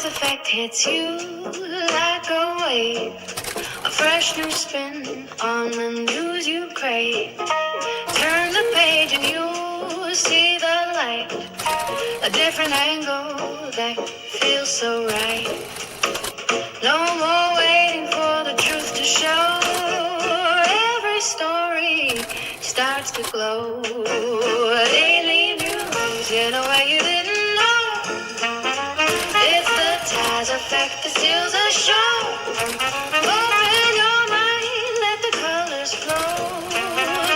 effect hits you like a wave, a fresh new spin on the news you crave. Turn the page and you see the light, a different angle that feels so right. No more waiting for the truth to show. Every story starts to glow. Daily news in a way you didn't know. It's the Taz effect that steals a show. Open your mind, let the colors flow.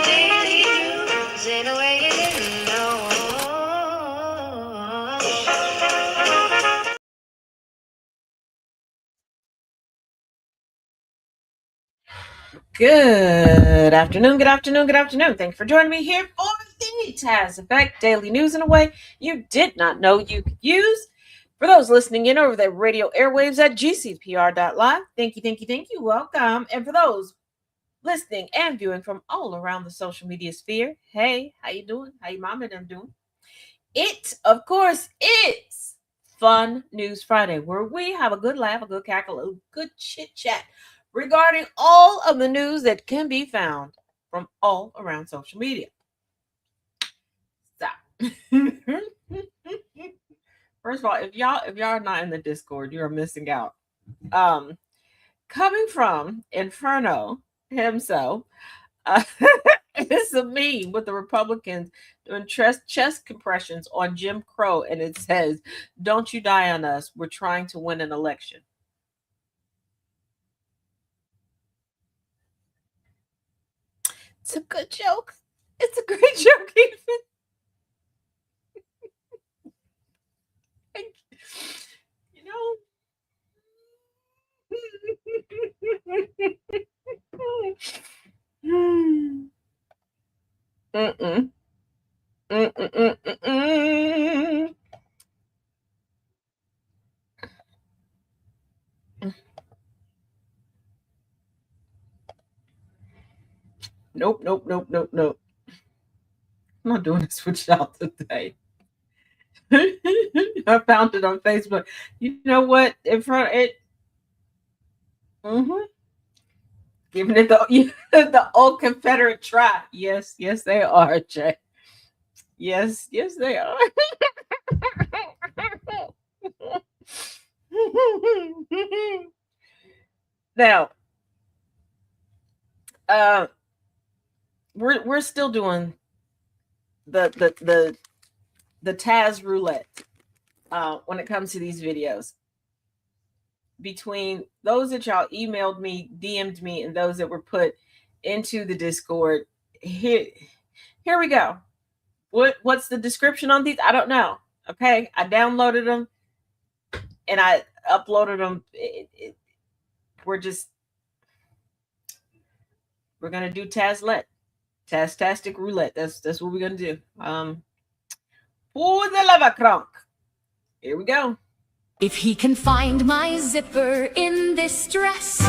Daily news in a way you didn't know. Good afternoon, good afternoon, good afternoon. Thanks for joining me here for the Taz Effect Daily News in a way you did not know you could use. For those listening in over the radio airwaves at gcpr.live, thank you, welcome. And for those listening and viewing from all around the social media sphere, hey, how you doing? How your mama and them doing? It, of course, is Fun News Friday, where we have a good laugh, a good cackle, a good chit-chat regarding all of the news that can be found from all around social media. So, first of all, if y'all are not in the Discord, you're missing out. Coming from Inferno himself, it's a meme with the Republicans doing chest compressions on Jim Crow, and it says, "Don't you die on us. We're trying to win an election." It's a good joke. It's a great joke, even. You know. Nope. I'm not doing this with y'all today. I found it on Facebook. You know what? In front of it. Giving it the old Confederate try. Yes, they are, Jay. Yes, they are. Now, we're still doing the Taz roulette when it comes to these videos. Between those that y'all emailed me, DM'd me, and those that were put into the Discord, here we go. What's the description on these? I don't know. Okay, I downloaded them and I uploaded them. We're gonna do Taztastic roulette. That's what we're gonna do. For the lava crunk. Here we go. If he can find my zipper in this dress,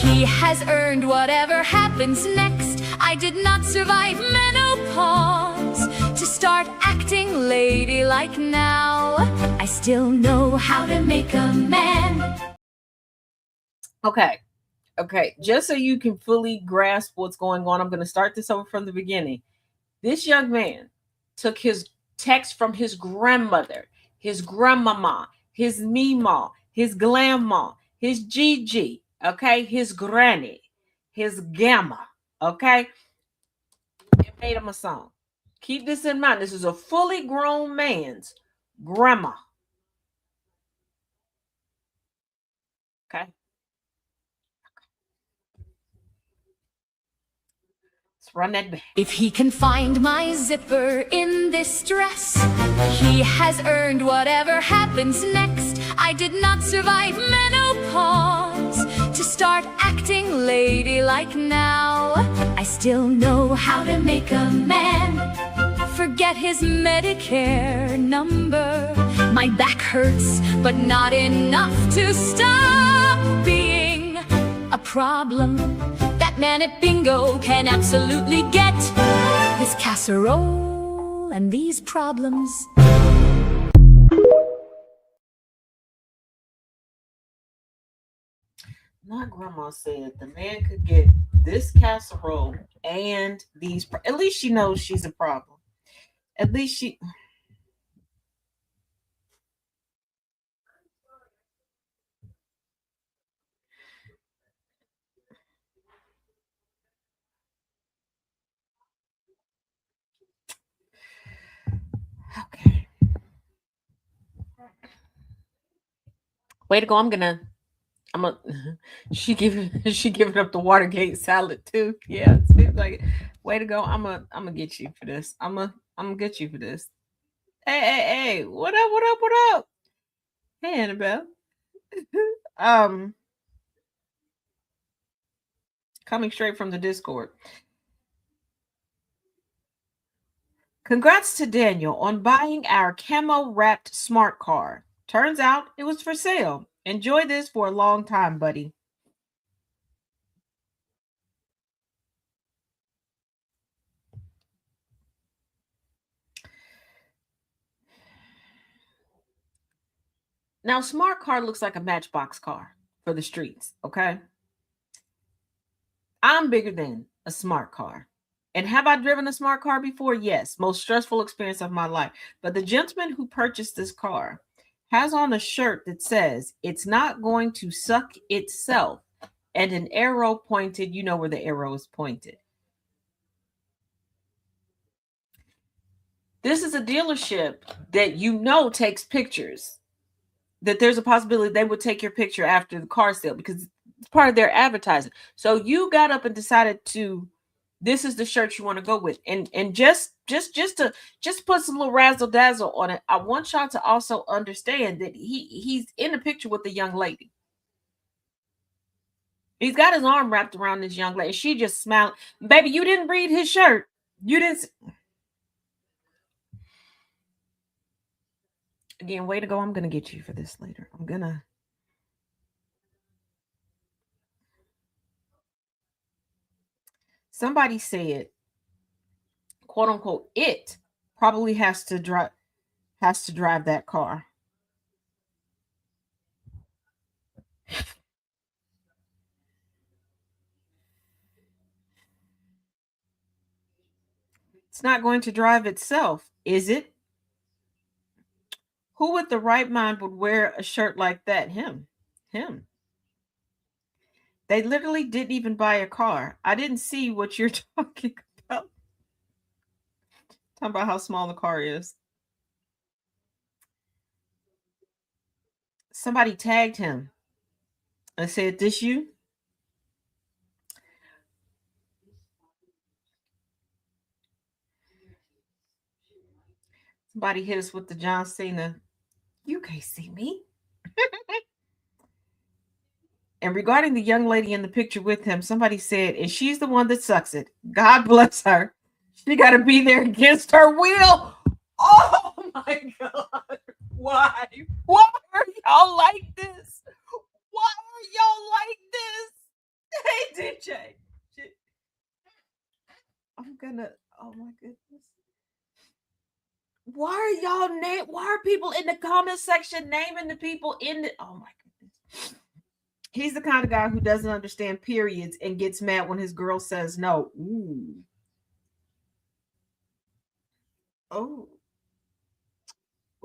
he has earned whatever happens next. I did not survive menopause to start acting ladylike now. I still know how to make a man. Okay. Just so you can fully grasp what's going on, I'm going to start this over from the beginning. This young man took his text from his grandmother, his grandmama, his Mima, his Grandma, his Gigi, okay, his granny, his gamma, okay, and made him a song. Keep this in mind. This is a fully grown man's grandma. Okay. Let's run that back. If he can find my zipper in this dress, he has earned whatever happens next. I did not survive menopause to start acting ladylike now. I still know how to make a man forget his Medicare number. My back hurts, but not enough to stop being a problem. That man at bingo can absolutely get this casserole and these problems. not grandma said the man could get this casserole and these. At least she knows she's a problem. At least she. Okay. Way to go. I'm a she giving up the Watergate salad too. Yeah, it seems like way to go. I'm gonna get you for this. I'm gonna get you for this. Hey, what up, what up, what up? Hey Annabelle. um Coming straight from the Discord. Congrats to Daniel on buying our camo wrapped smart car. Turns out it was for sale. Enjoy this for a long time, buddy. Now, smart car looks like a matchbox car for the streets, okay? I'm bigger than a smart car. And have I driven a smart car before? Yes, most stressful experience of my life. But the gentleman who purchased this car has on a shirt that says it's not going to suck itself and an arrow pointed, you know where the arrow is pointed. This is a dealership that you know takes pictures. That there's a possibility they would take your picture after the car sale because it's part of their advertising. So you got up and decided to this is the shirt you want to go with. And just put some little razzle dazzle on it. I want y'all to also understand that he's in the picture with the young lady. He's got his arm wrapped around this young lady. She just smiled. Baby, you didn't read his shirt. You didn't. Again, way to go. I'm going to get you for this later. I'm going to. Somebody said, quote unquote, it probably has to drive that car. It's not going to drive itself, is it? Who with the right mind would wear a shirt like that? Him. They literally didn't even buy a car. I didn't see what you're talking about. Talking about how small the car is. Somebody tagged him and said, "This you?" Somebody hit us with the John Cena. You can't see me. And regarding the young lady in the picture with him, somebody said, and she's the one that sucks it. God bless her. She got to be there against her will. Oh my God. Why? Why are y'all like this? Why are y'all like this? Hey, DJ. I'm gonna, oh my goodness. Why are why are people in the comment section naming the people in the, oh my goodness. He's the kind of guy who doesn't understand periods and gets mad when his girl says no. Ooh. Oh.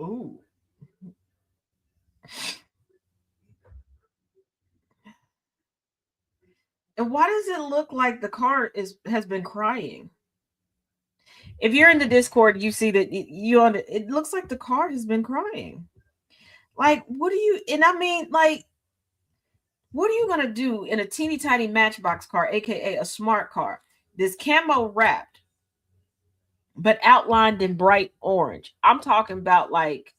Ooh. And why does it look like the car has been crying? If you're in the Discord, you see that it looks like the car has been crying. Like, what do you, and I mean, like, what are you going to do in a teeny tiny matchbox car, aka a smart car? This camo wrapped, but outlined in bright orange. I'm talking about like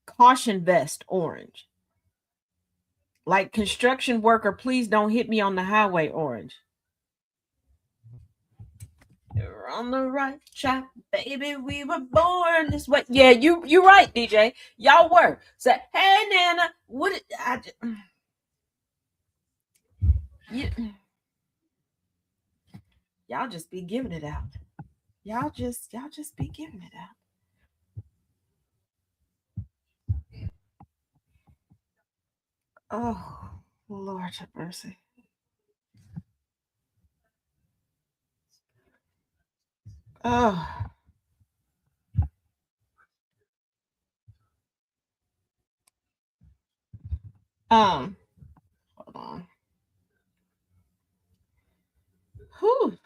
caution vest orange. Like construction worker, please don't hit me on the highway orange. You're on the right track, baby. We were born this way. Yeah, you're right, DJ. Y'all were. So, hey, Nana, what? You, y'all just be giving it out. Y'all just be giving it out. Oh. Lord have mercy. Oh. Hold on. Whew.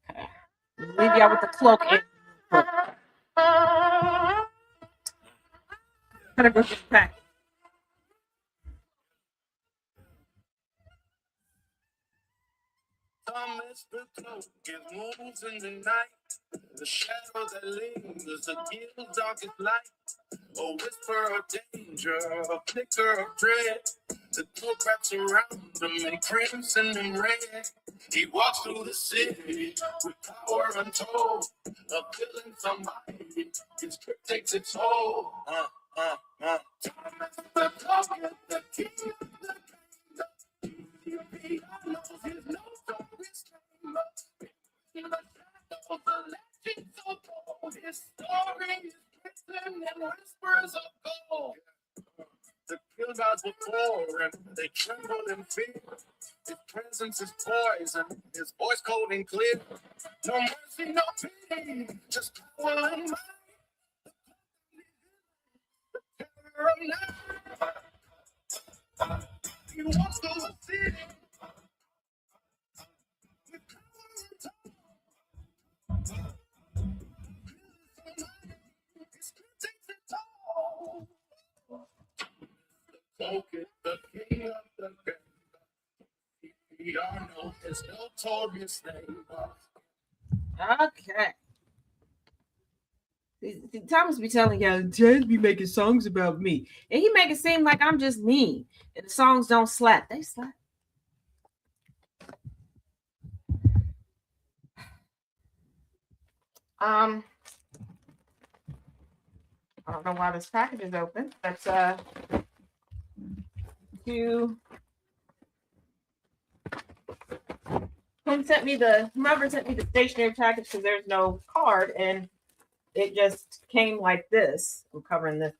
Okay. Leave y'all with the cloak. Gotta go get the pack. Thomas the cloak is moves in the night. The shadow that lingers, the guild darkest light. A whisper of danger, a flicker of dread. The cloak wraps around him in crimson and red. He walks through the city with power untold. A villain somebody, his grip takes its toll. Thomas the cloak is the king of the kingdom. TTE knows his no his story is written in whispers of gold. The kill gods before him, they tremble in fear. His presence is poison, his voice cold and clear. No mercy, no pity, just power and might. Terror of night. He walks through the city. The king of the Arnold is notorious name. Okay. Thomas be telling y'all, Jazz be making songs about me. And he make it seem like I'm just mean. And the songs don't slap. They slap. I don't know why this package is open. That's whoever sent me the stationery package because there's no card and it just came like this. I'm covering this.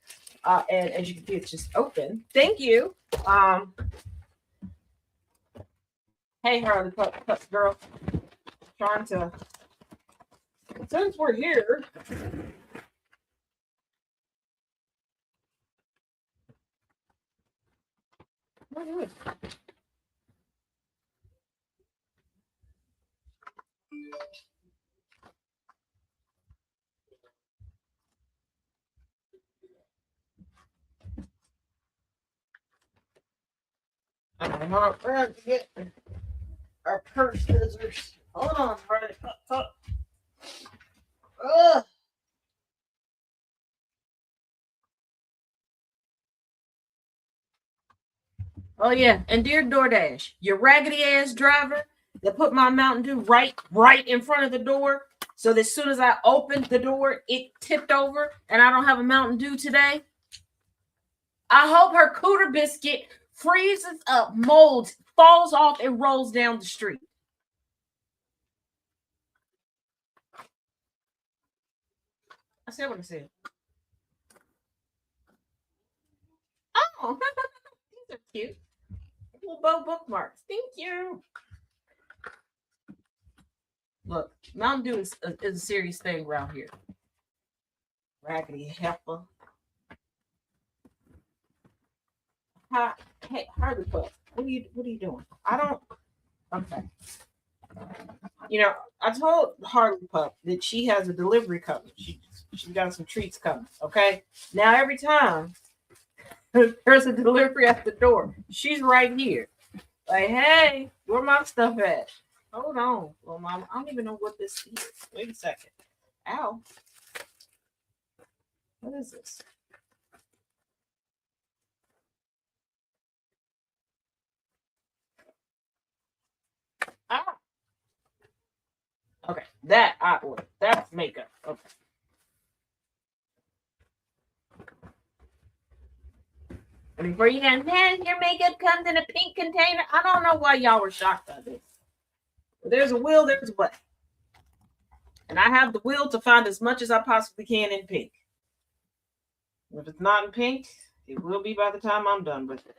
And as you can see, it's just open. Thank you. Hey, Harley Pup girl. Trying to, since we're here. What is it? Hold on, we're going to get our purse scissors. Hold on, Harley Pup. Ugh. Oh yeah, and dear DoorDash, your raggedy ass driver that put my Mountain Dew right in front of the door, so that as soon as I opened the door, it tipped over, and I don't have a Mountain Dew today. I hope her cooter biscuit freezes up, molds, falls off, and rolls down the street. I said what I said. Oh, these are cute. Little bow bookmarks. Thank you. Look, Mountain Dew is a serious thing around here. Raggedy heifer. Hi, hey, Harley Pup, what are you doing? I don't. Okay. You know, I told Harley Pup that she has a delivery coming. She got some treats coming. Okay. Now every time there's a delivery at the door, she's right here. Like, hey, where my stuff at? Hold on, well, Mama, I don't even know what this is. Wait a second. Ow. What is this? Ah. Okay, that I ordered. That's makeup. Okay. And before you guys, man, your makeup comes in a pink container. I don't know why y'all were shocked by this. But there's a will, there's a way. And I have the will to find as much as I possibly can in pink. If it's not in pink, it will be by the time I'm done with it.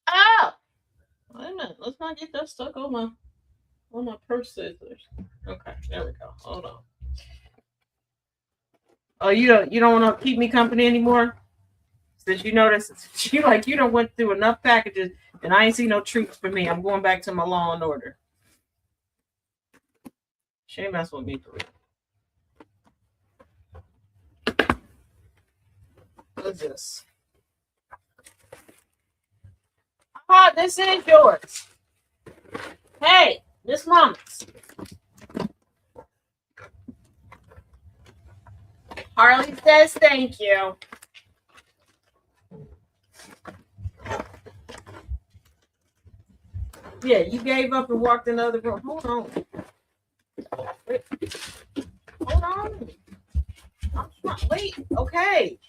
Oh! Wait a minute. Let's not get that stuck on my purse scissors. Okay, there we go. Hold on. Oh, you don't want to keep me company anymore? Since you notice you don't went through enough packages and I ain't see no treats for me. I'm going back to my Law and Order. She ain't messing with me for real. What's this? Ah, this is yours. Hey, Miss Mama's. Harley says thank you. Yeah, you gave up and walked in the other room. Hold on. Wait. Hold on. Wait. Okay.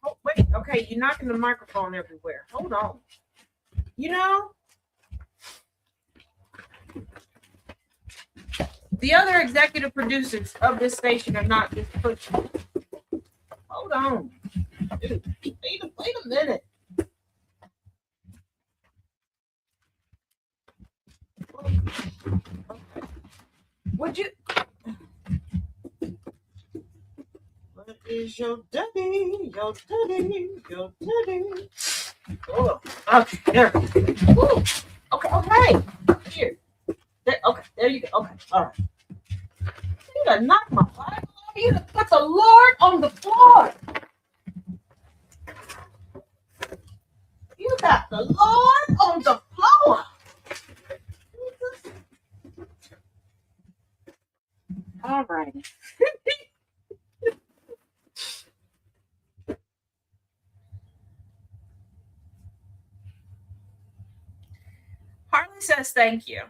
Oh, wait. Okay, you're knocking the microphone everywhere. Hold on. You know, the other executive producers of this station are not just pushing. Hold on. Dude, wait a minute. Okay. Would you? What is your daddy? Your daddy? Your daddy? Oh, okay. There. Ooh. Okay. Here. There, okay. There you go. Okay. All right. You done knocked my Bible over. You done put the Lord on the floor. You got the Lord on the floor. All right. Harley says thank you.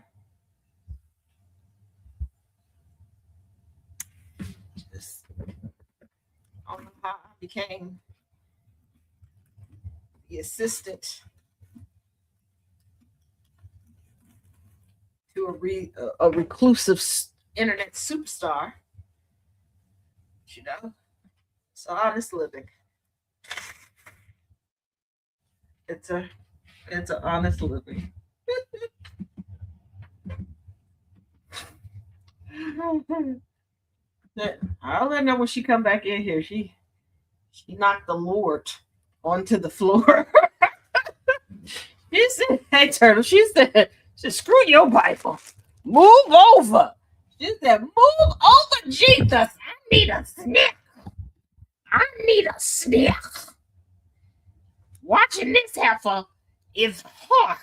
Just, I don't know how I became the assistant to a reclusive internet superstar. You know, it's honest living. It's an honest living. I'll let her know when she come back in here. She knocked the Lord onto the floor. She said, "Hey, Turtle." She said, "Screw your Bible. Move over." She said, "Move over, Jesus. I need a snack. I need a snack. Watching this heifer is hard."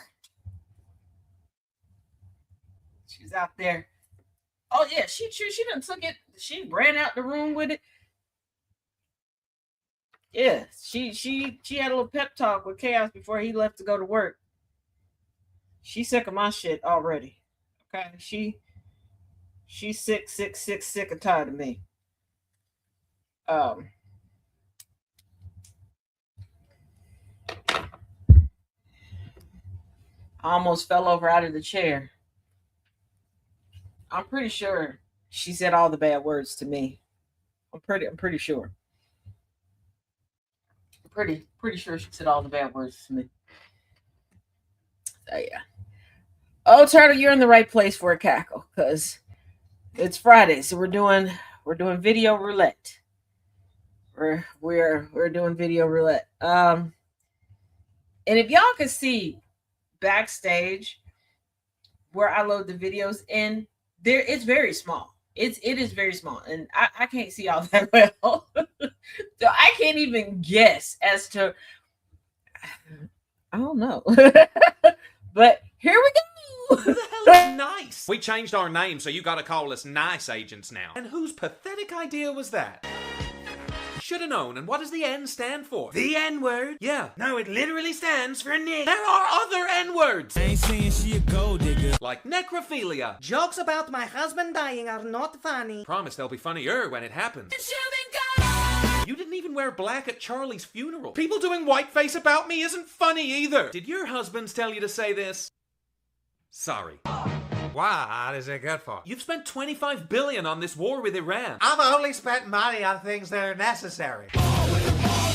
She's out there. Oh yeah, she done took it. She ran out the room with it. Yeah, she had a little pep talk with Chaos before he left to go to work. She's sick of my shit already. Okay, she's sick and tired of me. I almost fell over out of the chair. I'm pretty sure she said all the bad words to me. I'm pretty sure. Pretty sure she said all the bad words to me. So yeah. Oh, Turtle, you're in the right place for a cackle because it's Friday, so we're doing video roulette. We're doing video roulette. And if y'all could see backstage where I load the videos in, there it's very small. It is very small, and I can't see all that well. So I can't even guess as to, I don't know. But here we go. Who the hell is Nice? We changed our name, so you gotta call us Nice Agents now. And whose pathetic idea was that? Should have known. And what does the N stand for? The N-word? Yeah. No, it literally stands for Nick. There are other N-words. I ain't saying she a gold digger. Like necrophilia. Jokes about my husband dying are not funny. Promise they'll be funnier when it happens. You didn't even wear black at Charlie's funeral. People doing whiteface about me isn't funny either. Did your husbands tell you to say this? Sorry. What is it good for? You've spent $25 billion on this war with Iran. I've only spent money on things that are necessary.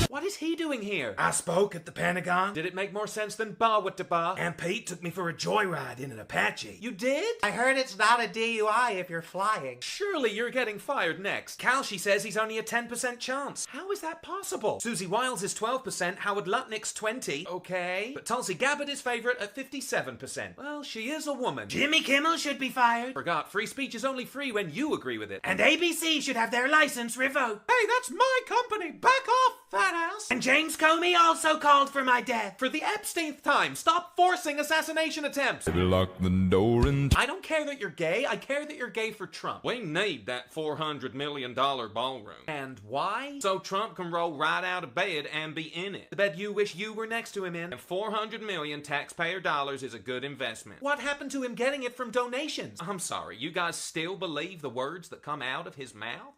What is he doing here? I spoke at the Pentagon, Did it make more sense than ba with the ba? and Pete took me for a joyride in an Apache. You did? I heard it's not a DUI if you're flying. Surely you're getting fired next. Kalshi says he's only a 10% chance. How is that possible? Susie Wiles is 12%, Howard Lutnick's 20%. Okay. But Tulsi Gabbard is favorite at 57%. Well, she is a woman. Jimmy Kimmel should be fired. Forgot, free speech is only free when you agree with it. And ABC should have their license revoked. Hey, that's my company! Back off, fat ass! And James Comey also called for my death. For the Epsteinth time, stop forcing assassination attempts! Lock the door and I don't care that you're gay, I care that you're gay for Trump. We need that $400 million ballroom. And why? So Trump can roll right out of bed and be in it. The bed you wish you were next to him in. And $400 million taxpayer dollars is a good investment. What happened to him getting it from donations? I'm sorry, you guys still believe the words that come out of his mouth?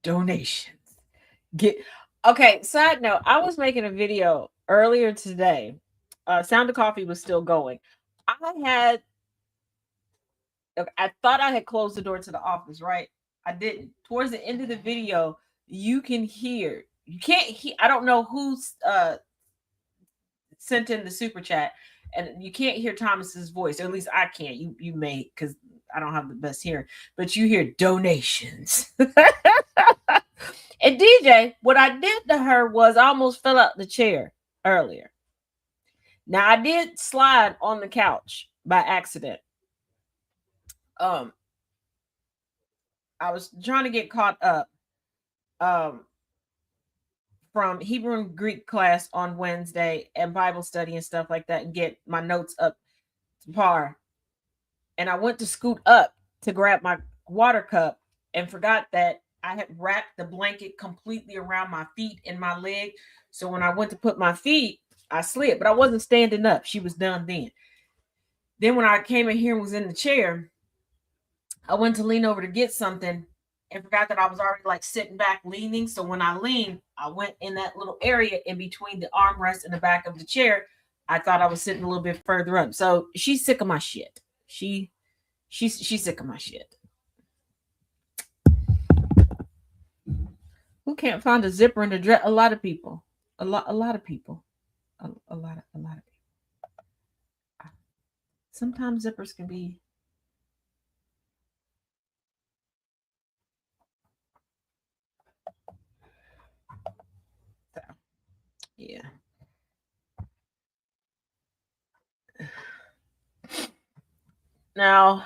Donations. Okay, side note, I was making a video earlier today. Sound of Coffee was still going. I thought I had closed the door to the office, right? I didn't. Towards the end of the video, you can't hear. I don't know who's sent in the super chat, and you can't hear Thomas's voice, or at least I can't. You may, because I don't have the best hearing, but you hear donations. And DJ, what I did to her was I almost fell out the chair earlier. Now I did slide on the couch by accident. I was trying to get caught up from Hebrew and Greek class on Wednesday and Bible study and stuff like that, and get my notes up to par. And I went to scoot up to grab my water cup and forgot that I had wrapped the blanket completely around my feet and my leg. So when I went to put my feet, I slid, but I wasn't standing up. She was done then. Then when I came in here and was in the chair, I went to lean over to get something and forgot that I was already like sitting back leaning. So when I leaned, I went in that little area in between the armrest and the back of the chair. I thought I was sitting a little bit further up. So she's sick of my shit. She's sick of my shit. Who can't find a zipper in the dress? A lot of people. A lot of people. A lot of people. Sometimes zippers can be. So, yeah. Now.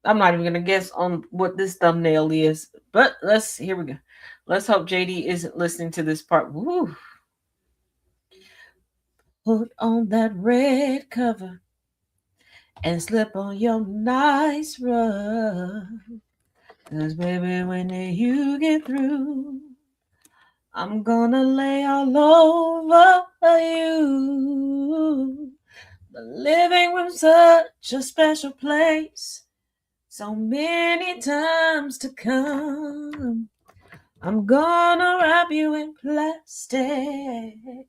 I'm not even gonna guess on what this thumbnail is, but here we go. Let's hope JD isn't listening to this part. Woo. Put on that red cover and slip on your nice rug. 'Cause baby, when you get through, I'm gonna lay all over you. The living room's such a special place. So many times to come. I'm gonna wrap you in plastic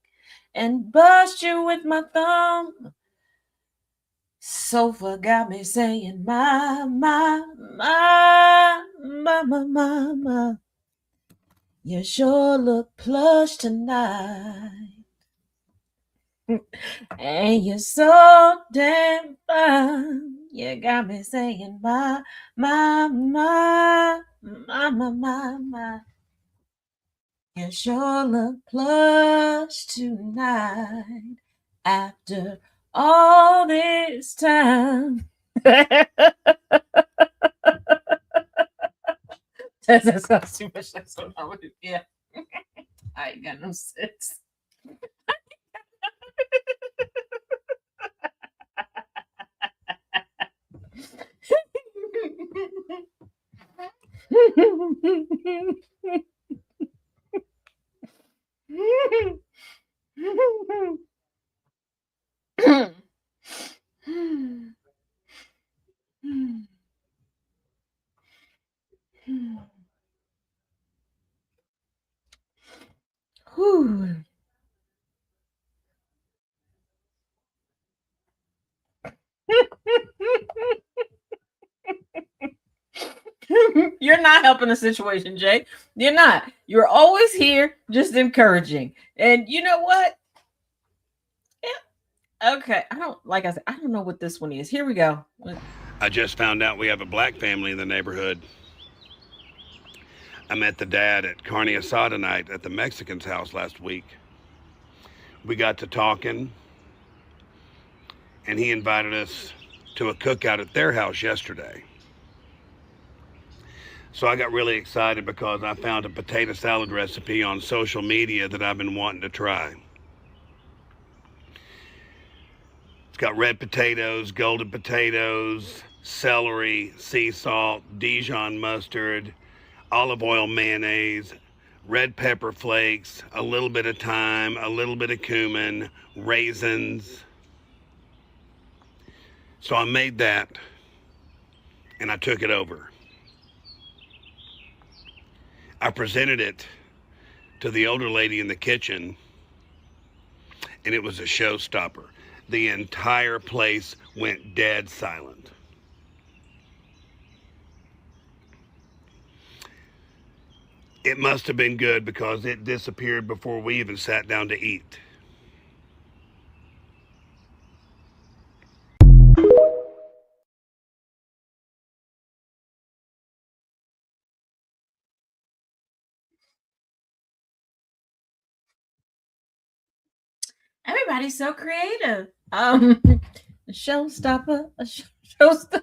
and bust you with my thumb. Sofa got me saying, my. You sure look plush tonight. And you're so damn fine. You got me saying, my. You sure look plush tonight after all this time. That sounds too much like so I would. Yeah. I ain't got no sense. You're not helping the situation, Jay. You're not. You're always here just encouraging. And you know what? Yeah. Okay. Like I said, I don't know what this one is. Here we go. I just found out we have a black family in the neighborhood. I met the dad at carne asada night at the Mexican's house last week. We got to talking, and he invited us to a cookout at their house yesterday. So I got really excited because I found a potato salad recipe on social media that I've been wanting to try. It's got red potatoes, golden potatoes, celery, sea salt, Dijon mustard, olive oil mayonnaise, red pepper flakes, a little bit of thyme, a little bit of cumin, raisins. So I made that and I took it over. I presented it to the older lady in the kitchen and it was a showstopper. The entire place went dead silent. It must have been good because it disappeared before we even sat down to eat. Everybody's so creative. A showstopper, a showstopper.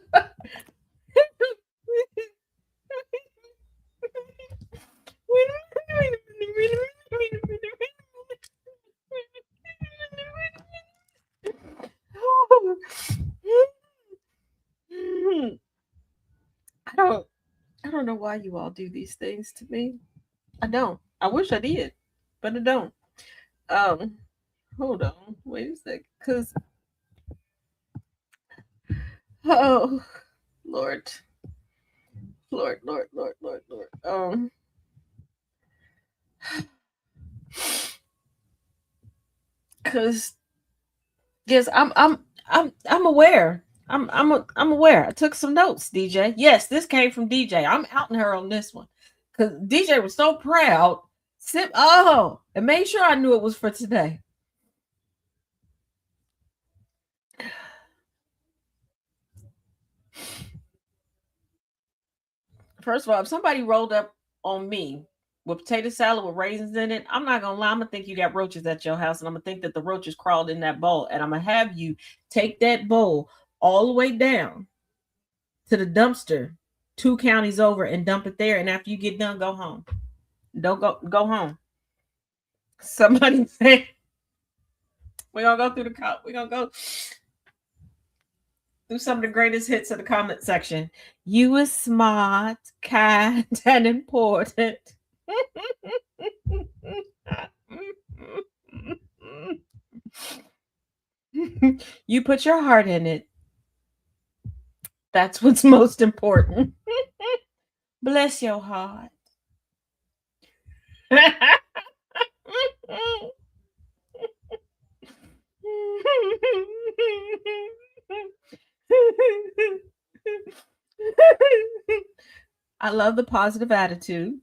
I don't know why you all do these things to me. I don't. I wish I did, but I don't. Um, hold on. Wait a sec. Cause oh Lord. Lord, Lord, Lord, Lord, Lord. Cause yes, I'm aware. I'm aware. I took some notes, DJ. Yes, this came from DJ. I'm outing her on this one. Cause DJ was so proud. And made sure I knew it was for today. First of all, if somebody rolled up on me with potato salad with raisins in it, I'm not gonna lie. I'm gonna think you got roaches at your house, and I'm gonna think that the roaches crawled in that bowl, and I'm gonna have you take that bowl all the way down to the dumpster 2 counties over and dump it there. And after you get done, go home. Don't go home. Somebody say we're gonna go through we're gonna go through some of the greatest hits of the comment section. You are smart, kind, and important. You put your heart in it. That's what's most important. Bless your heart. I love the positive attitude.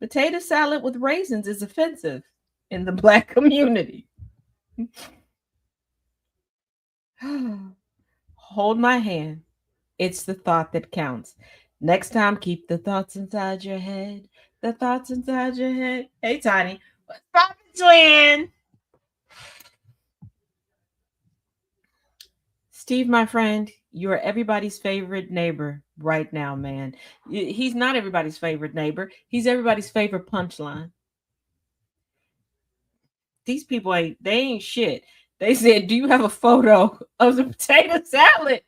Potato salad with raisins is offensive in the Black community. Hold my hand. It's the thought that counts. Next time, keep the thoughts inside your head. The thoughts inside your head. Hey, Tiny. What's up, twin? Steve, my friend, you are everybody's favorite neighbor right now, man. He's not everybody's favorite neighbor. He's everybody's favorite punchline. These people they ain't shit. They said, do you have a photo of the potato salad?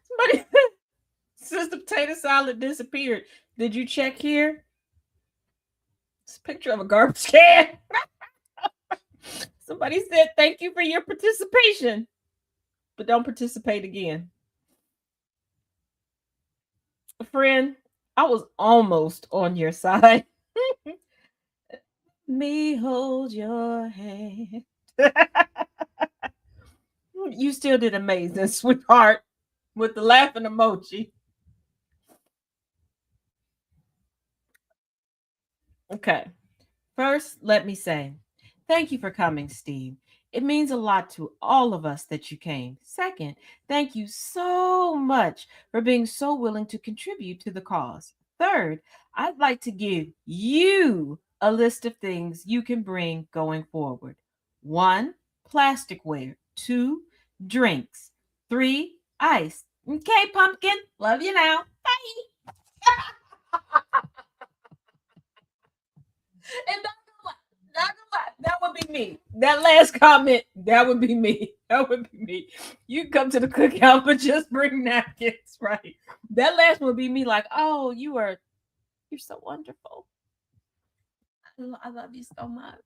Somebody says the potato salad disappeared. Did you check here? It's a picture of a garbage can. Somebody said, thank you for your participation, but don't participate again. Friend, I was almost on your side. Me hold your hand. You still did amazing, sweetheart. with the laughing emoji. Okay. First, let me say thank you for coming, Steve. It means a lot to all of us that you came. Second, thank you so much for being so willing to contribute to the cause. Third, I'd like to give you a list of things you can bring going forward. One, plasticware. Two, drinks. Three, ice. Okay, pumpkin. Love you now. Bye. And not gonna lie, that would be me. That last comment, that would be me. That would be me. You can come to the cookout, but just bring napkins, right? That last one would be me, like, oh, you're so wonderful. I love you so much.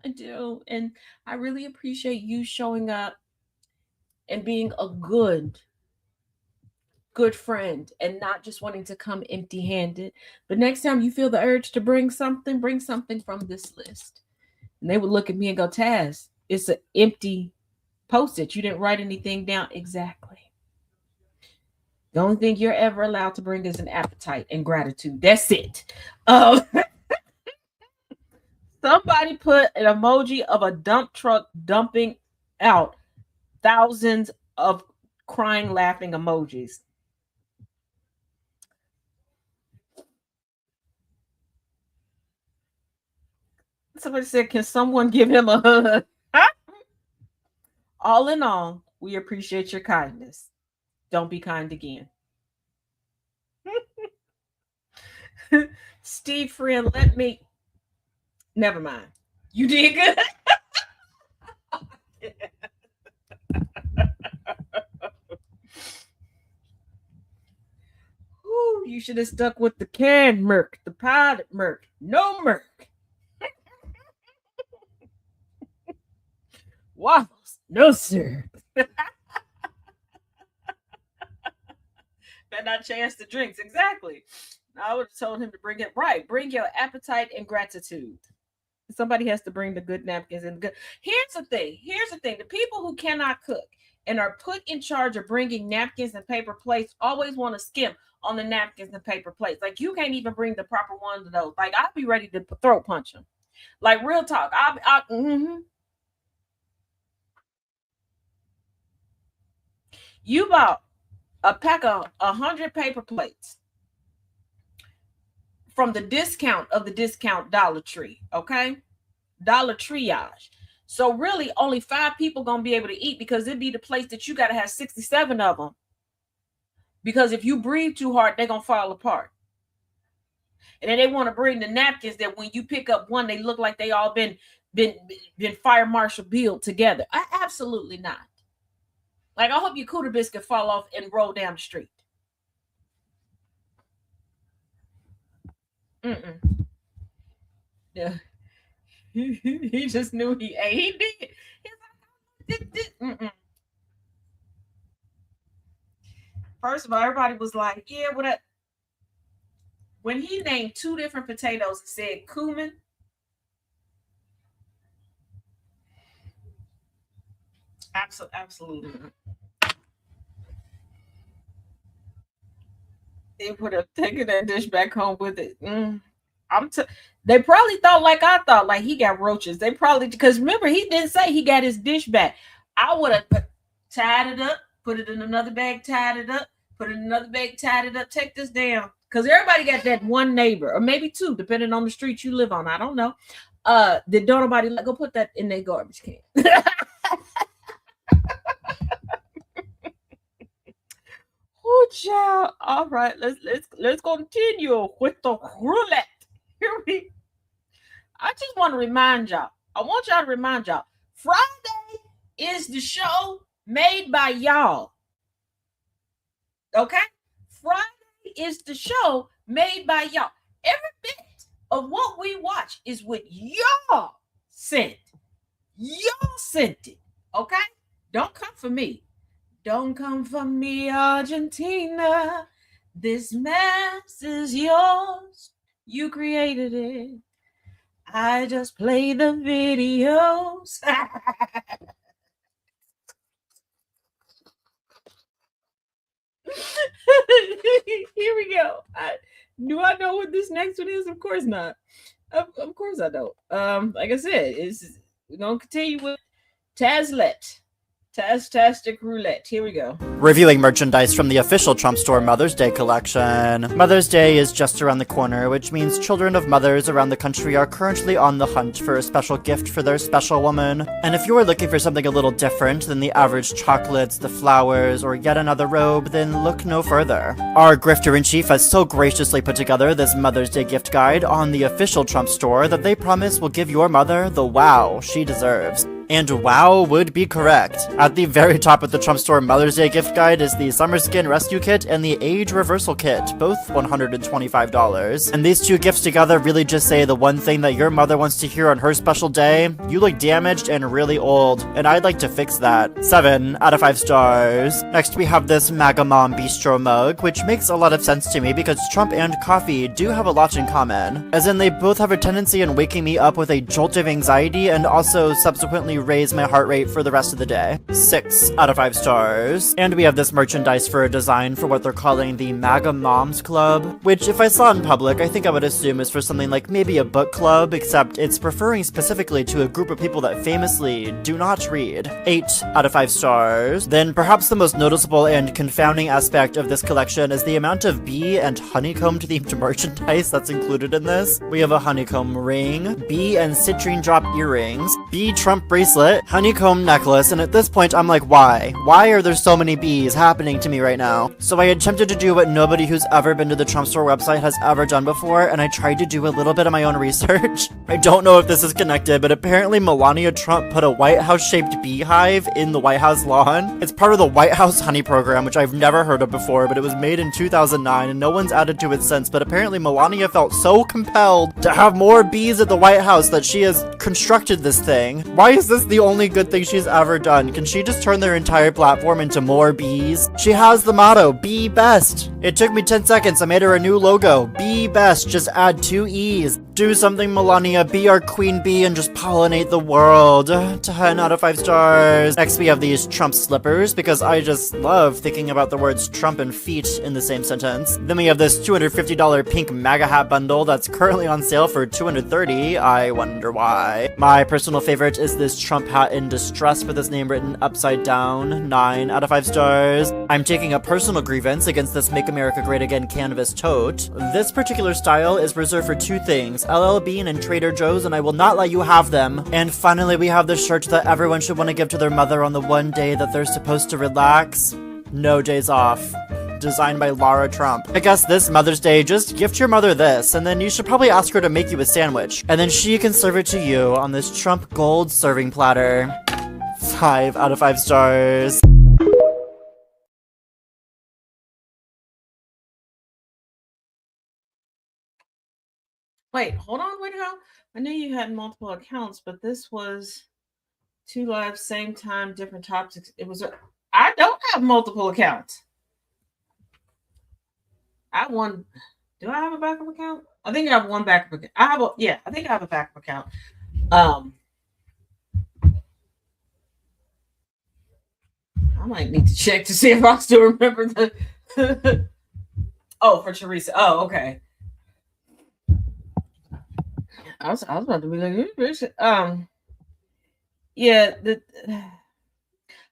I do. And I really appreciate you showing up and being a good friend and not just wanting to come empty handed. But next time you feel the urge to bring something from this list. And they would look at me and go, Taz, it's an empty post-it. You didn't write anything down. Exactly. The only thing you're ever allowed to bring is an appetite and gratitude. That's it. Somebody put an emoji of a dump truck dumping out thousands of crying, laughing emojis. Somebody said, can someone give him a hug? All in all, we appreciate your kindness. Don't be kind again. Steve, friend, let me. Never mind. You did good. Ooh, you should have stuck with the canned Merc, the powdered Merc. No Merc. Waffles. No, sir. Better not chance the drinks. Exactly. I would have told him to bring it right. Bring your appetite and gratitude. Somebody has to bring the good napkins and the good. Here's the thing. The people who cannot cook and are put in charge of bringing napkins and paper plates always want to skim on the napkins and paper plates. Like, you can't even bring the proper ones of those. Like, I'd be ready to throat punch them. Like, real talk. You bought a pack of 100 paper plates from the discount Dollar Tree, okay? Dollar Triage. So really only 5 people gonna be able to eat, because it'd be the place that you gotta have 67 of them. Because if you breathe too hard, they're gonna fall apart. And then they want to bring the napkins that when you pick up one, they look like they all been fire marshal built together. Absolutely not. Like, I hope your cooter biscuit fall off and roll down the street. Yeah. He just knew he ate. He did. He's like, First of all, everybody was like, yeah, what? When he named 2 different potatoes and said cumin, absolutely. They would have taken that dish back home with it. They probably thought like I thought, like he got roaches. They probably, because remember, he didn't say he got his dish back. I would have tied it up, put it in another bag, tied it up, put it in another bag, tied it up. Take this down, because everybody got that one neighbor, or maybe 2, depending on the street you live on. I don't know. Did don't nobody like go put that in their garbage can? Oh, child. All right, let's continue with the roulette. I just want to remind y'all. I want y'all to remind y'all. Friday is the show made by y'all. Okay? Friday is the show made by y'all. Every bit of what we watch is what y'all sent. Y'all sent it. Okay? Don't come for me. Don't come for me, Argentina. This mess is yours. You created it. I just play the videos. Here we go. Do I know what this next one is? Of course not. Of course I don't. Like I said, we're gonna continue with Tazlet. Tastic Roulette. Here we go. Reviewing merchandise from the official Trump Store Mother's Day collection. Mother's Day is just around the corner, which means children of mothers around the country are currently on the hunt for a special gift for their special woman. And if you are looking for something a little different than the average chocolates, the flowers, or yet another robe, then look no further. Our grifter-in-chief has so graciously put together this Mother's Day gift guide on the official Trump Store that they promise will give your mother the wow she deserves. And wow would be correct. At the very top of the Trump Store Mother's Day gift guide is the Summer Skin Rescue Kit and the Age Reversal Kit, both $125. And these two gifts together really just say the one thing that your mother wants to hear on her special day: you look damaged and really old, and I'd like to fix that. 7 out of 5 stars. Next we have this MAGA Mom Bistro mug, which makes a lot of sense to me because Trump and coffee do have a lot in common. As in, they both have a tendency in waking me up with a jolt of anxiety and also subsequently raise my heart rate for the rest of the day. 6 out of 5 stars. And we have this merchandise for a design for what they're calling the MAGA Moms Club, which if I saw in public, I think I would assume is for something like maybe a book club, except it's referring specifically to a group of people that famously do not read. 8 out of 5 stars. Then perhaps the most noticeable and confounding aspect of this collection is the amount of bee and honeycomb themed merchandise that's included in this. We have a honeycomb ring, bee and citrine drop earrings, bee Trump bracelet, honeycomb necklace, and at this point I'm like, why? Why are there so many bees happening to me right now? So I attempted to do what nobody who's ever been to the Trump Store website has ever done before, and I tried to do a little bit of my own research. I don't know if this is connected, but apparently Melania Trump put a White House-shaped beehive in the White House lawn. It's part of the White House honey program, which I've never heard of before, but it was made in 2009, and no one's added to it since, but apparently Melania felt so compelled to have more bees at the White House that she has constructed this thing. Why is this the only good thing she's ever done? Can she just turn their entire platform into more bees? She has the motto, be best. It took me 10 seconds. I made her a new logo. Be best. Just add 2 E's. Do something, Melania. Be our queen bee and just pollinate the world. 10 out of 5 stars. Next, we have these Trump slippers because I just love thinking about the words Trump and feet in the same sentence. Then we have this $250 pink MAGA hat bundle that's currently on sale for $230. I wonder why. My personal favorite is this Trump hat in distress with his name written upside down. 9 out of 5 stars. I'm taking a personal grievance against this Make America Great Again canvas tote. This particular style is reserved for 2 things, LL Bean and Trader Joe's, and I will not let you have them. And finally, we have the shirt that everyone should want to give to their mother on the one day that they're supposed to relax. No days off. Designed by Lara Trump. I guess this Mother's Day, just gift your mother this, and then you should probably ask her to make you a sandwich, and then she can serve it to you on this Trump gold serving platter. 5 out of 5 stars. Wait, hold on, wait, hold on. I knew you had multiple accounts, but this was 2 live, same time, different topics. I don't have multiple accounts. I have one. Do I have a backup account? I think I have one backup account. I think I have a backup account. I might need to check to see if I still remember the. Oh, for Teresa. Oh, okay. I was about to be like, yeah.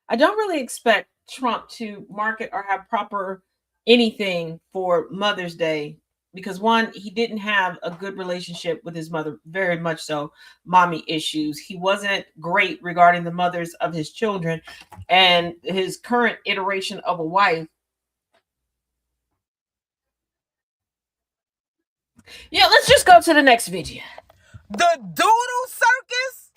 I don't really expect Trump to market or have proper anything for Mother's Day because, one, he didn't have a good relationship with his mother, very much so, mommy issues. He wasn't great regarding the mothers of his children, and his current iteration of a wife. Yeah, let's just go to the next video. The Doodle Circus?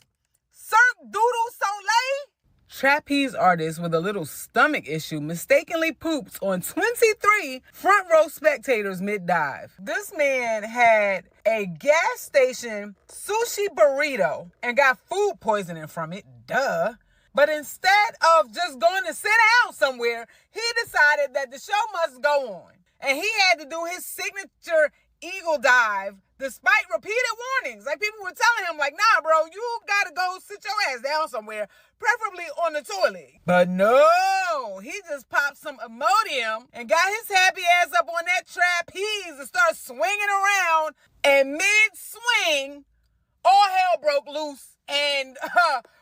Cirque Doodle Soleil? Trapeze artist with a little stomach issue mistakenly poops on 23 front row spectators mid-dive. This man had a gas station sushi burrito and got food poisoning from it, duh. But instead of just going to sit down somewhere, he decided that the show must go on. And he had to do his signature eagle dive despite repeated warnings. Like, people were telling him, like, nah, bro, you gotta go sit your ass down somewhere, preferably on the toilet. But no, he just popped some Imodium and got his happy ass up on that trapeze and started swinging around. And mid-swing, all hell broke loose, and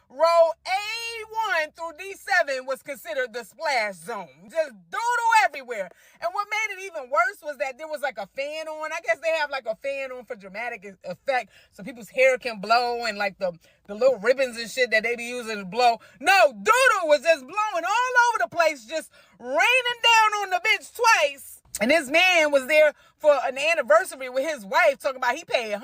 row A1 through D7 was considered the splash zone. Just doodle everywhere. And what made it even worse was that there was like a fan on. I guess they have like a fan on for dramatic effect, so people's hair can blow, and like the little ribbons and shit that they be using to blow. No, doodle was just blowing all over the place, just raining down on the bitch twice. And this man was there for an anniversary with his wife, talking about he paid $189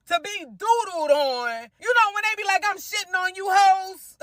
to be doodled on. You know, when they be like, I'm shitting on you hoes.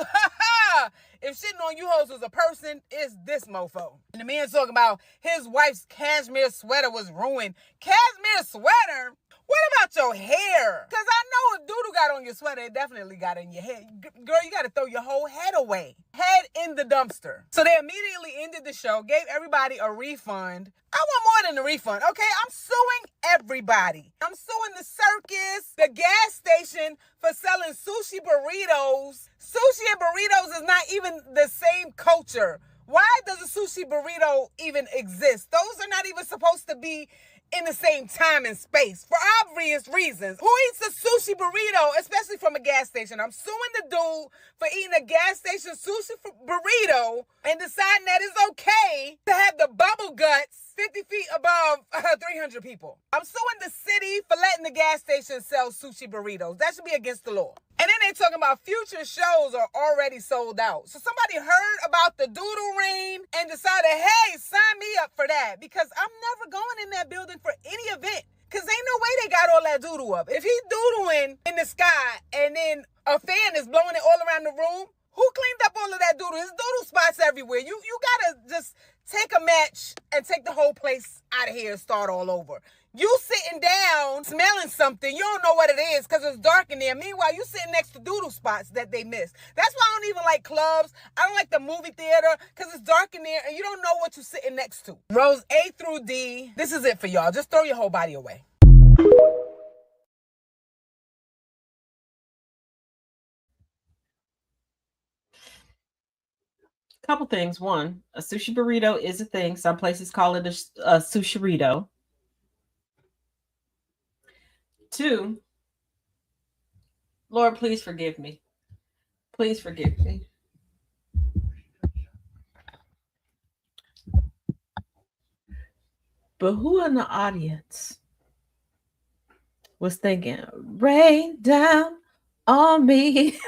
If shitting on you hoes was a person, it's this mofo. And the man talking about his wife's cashmere sweater was ruined. Cashmere sweater? What about your hair? Because I know if doodle got on your sweater, it definitely got in your head. Girl, you got to throw your whole head away. Head in the dumpster. So they immediately ended the show, gave everybody a refund. I want more than a refund, okay? I'm suing everybody. I'm suing the circus, the gas station for selling sushi burritos. Sushi and burritos is not even the same culture. Why does a sushi burrito even exist? Those are not even supposed to be in the same time and space for obvious reasons. Who eats a sushi burrito, especially from a gas station? I'm suing the dude for eating a gas station sushi burrito and deciding that it's okay to have the bubble guts 50 feet above 300 people. I'm suing the city for letting the gas station sell sushi burritos. That should be against the law. And then they talking about future shows are already sold out. So somebody heard about the doodle rain and decided, hey, sign me up for that, because I'm never going in that building for any event, because ain't no way they got all that doodle up. If he's doodling in the sky and then a fan is blowing it all around the room, who cleaned up all of that doodle? There's doodle spots everywhere. You gotta just take a match and take the whole place out of here and start all over. You sitting down, smelling something, you don't know what it is because it's dark in there. Meanwhile, you sitting next to doodle spots that they missed. That's why I don't even like clubs. I don't like the movie theater because it's dark in there and you don't know what you're sitting next to. Rows A through D, this is it for y'all. Just throw your whole body away. Couple things. One, a sushi burrito is a thing. Some places call it a sushirito. Two, Lord, please forgive me. Please forgive me. But who in the audience was thinking, rain down on me?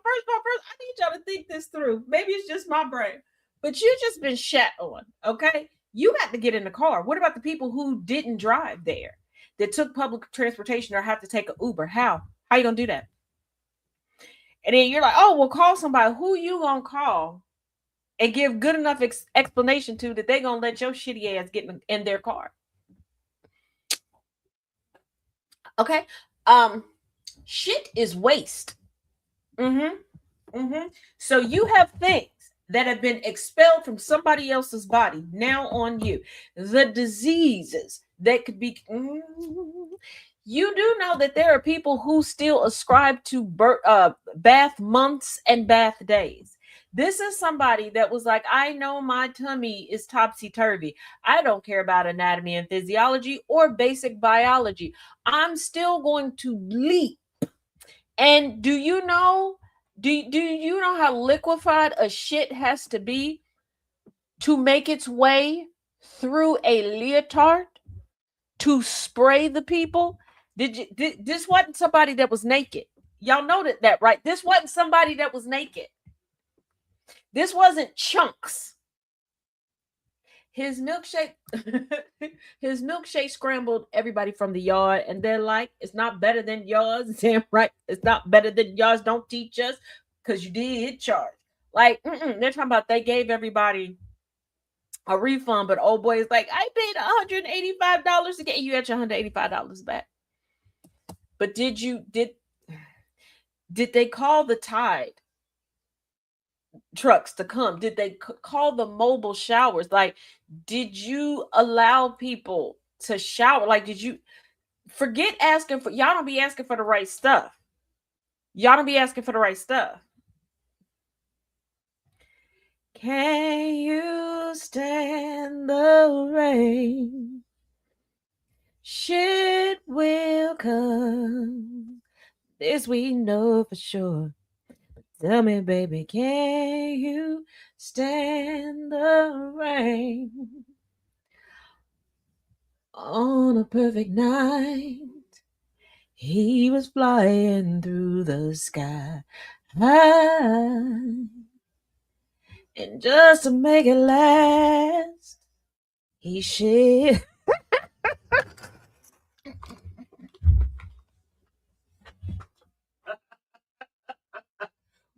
First, I need y'all to think this through. Maybe it's just my brain, but you just been shat on, okay? You got to get in the car. What about the people who didn't drive there, that took public transportation or have to take an Uber? How you gonna do that? And then you're like, oh, well, call somebody. Who you gonna call and give good enough explanation to that they gonna let your shitty ass get in their car? Okay, shit is waste. So you have things that have been expelled from somebody else's body now on you. The diseases that could be. You do know that there are people who still ascribe to bath months and bath days. This is somebody that was like, I know my tummy is topsy-turvy. I don't care about anatomy and physiology or basic biology. I'm still going to leap. And do you know how liquefied a shit has to be to make its way through a leotard to spray the people? This wasn't somebody that was naked. Y'all noted that, right? This wasn't somebody that was naked. This wasn't chunks. His milkshake scrambled everybody from the yard, and they're like, it's not better than yours. Damn right, it's not better than yours. Don't teach us, because you did charge. Like, they're talking about they gave everybody a refund, but old boy is like, I paid $185 to get you at your $185 back. But did they call the tide trucks to come? Did they call the mobile showers? Like, did you allow people to shower? Like, did you forget asking for, y'all don't be asking for the right stuff. Y'all don't be asking for the right stuff. Can you stand the rain? Shit will come. This we know for sure. Tell me, baby, can you stand the rain? On a perfect night, he was flying through the sky. And just to make it last, he shed.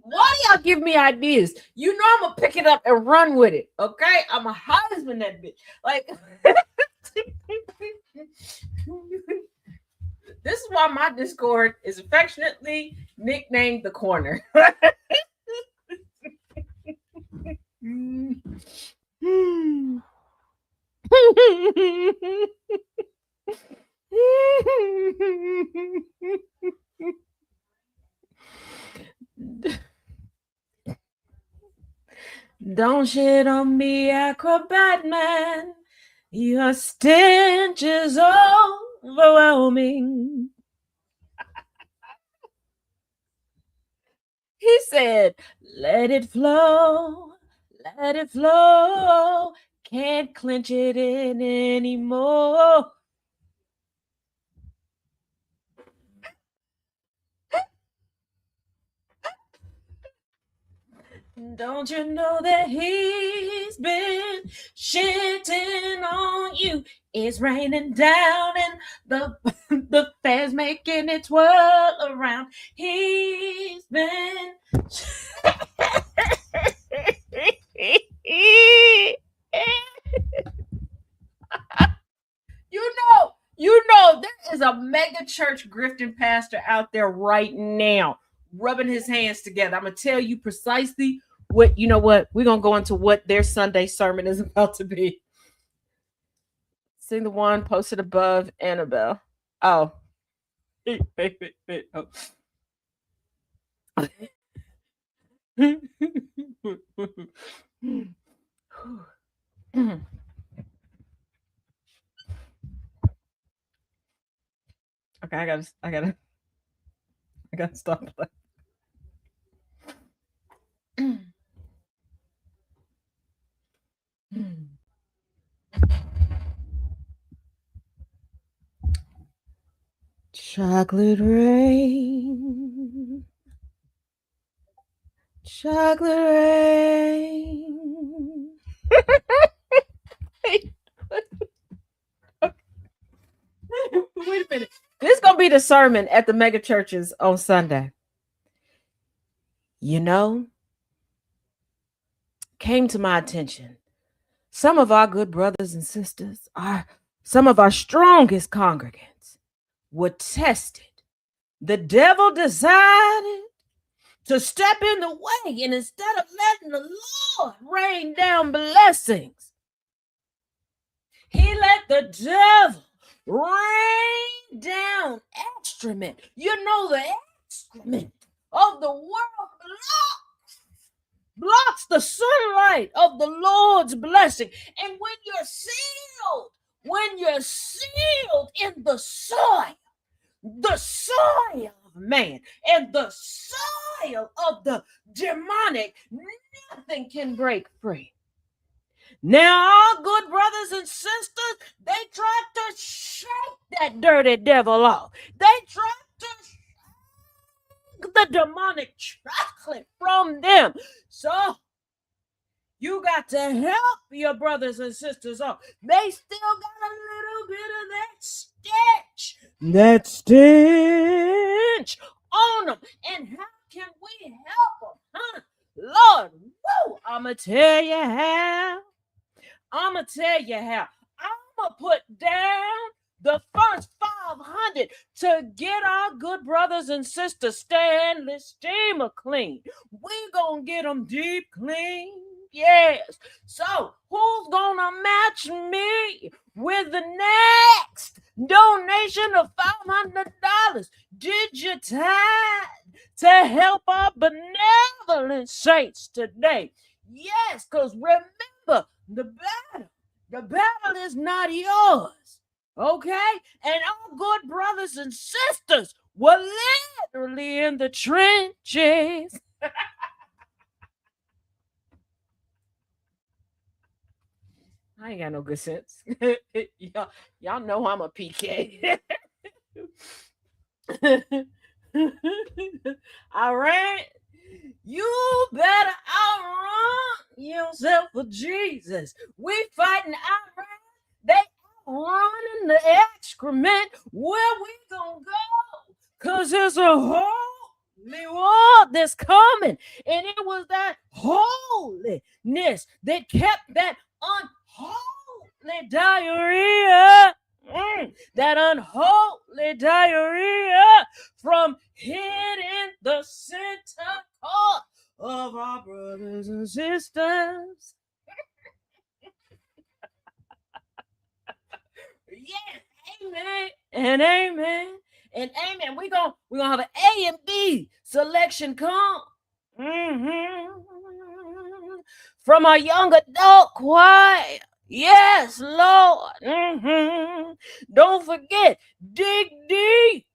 Why do y'all give me ideas? You know I'm gonna pick it up and run with it. Okay, I'm a husband that bitch. Like, this is why my Discord is affectionately nicknamed the corner. Don't shit on me, acrobat man. Your stench is overwhelming. He said, let it flow, let it flow. Can't clench it in anymore. Don't you know that he's been shitting on you? It's raining down and the fair's making it twirl around. He's been you know there is a mega church grifting pastor out there right now rubbing his hands together. I'm gonna tell you precisely what, you know what, we're gonna go into what their Sunday sermon is about to be. Sing the one posted above, Annabelle. Oh. Oh. Okay, I gotta stop playing. Chocolate rain, chocolate rain. Wait a minute. This is gonna be the sermon at the mega churches on Sunday. You know, came to my attention. Some of our good brothers and sisters, some of our strongest congregants were tested. The devil decided to step in the way, and instead of letting the Lord rain down blessings, he let the devil rain down excrement. You know, the excrement of the world blocks the sunlight of the Lord's blessing. And when you're sealed in the soil of man and the soil of the demonic, nothing can break free. Now, our good brothers and sisters, they tried to shake that dirty devil off. They tried to shake the demonic chocolate from them. So, you got to help your brothers and sisters off. They still got a little bit of that stench on them. And how can we help them? Huh? Lord, woo, I'ma tell you how. I'm going to put down the first 500 to get our good brothers and sisters stainless steamer clean. We gonna get them deep clean. Yes. So who's gonna match me with the next donation of $500 digitized to help our benevolent saints today? Yes, because remember, the battle is not yours. Okay? And our good brothers and sisters were literally in the trenches. I ain't got no good sense. y'all know I'm a PK. All right. You better outrun yourself for Jesus. We fighting Iran. They outrunning the excrement. Where we gonna go? Cause there's a holy war that's coming. And it was that holiness that kept that unholy diarrhea. That unholy diarrhea from hitting the center core of our brothers and sisters. Yes, amen and amen and amen. We're gonna have an A and B selection come from our young adult choir. Yes, Lord. Don't forget, dig deep.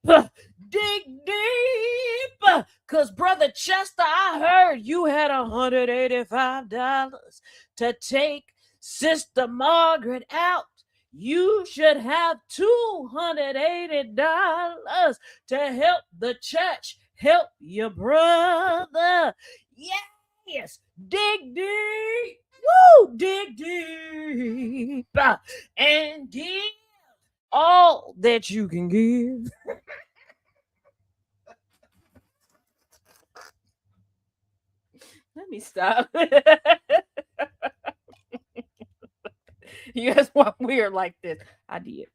Dig deep. Because, Brother Chester, I heard you had $185 to take Sister Margaret out. You should have $280 to help the church help your brother. Yes, dig deep. Woo! Dig deep and give all that you can give. Let me stop. You guys want weird like this? I did.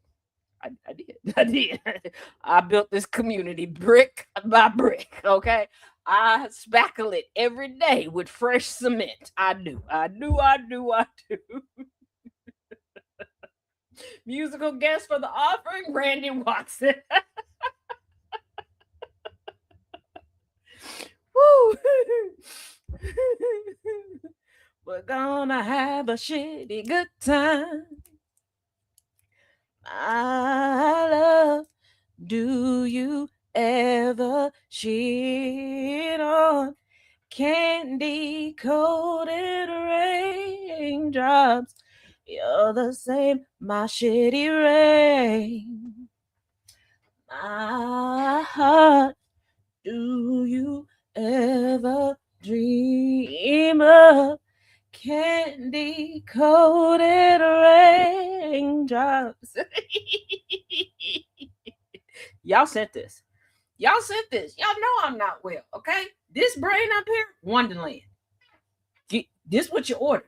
I built this community brick by brick, okay? I spackle it every day with fresh cement. I do. Musical guest for the offering, Randy Watson. Woo! We're gonna have a shitty good time. My love, do you ever shit on candy coated raindrops? You're the same, my shitty rain. My heart, do you ever dream of candy coated raindrops? Y'all sent this. Y'all know I'm not well, okay? This brain up here, Wonderland. This what you ordered.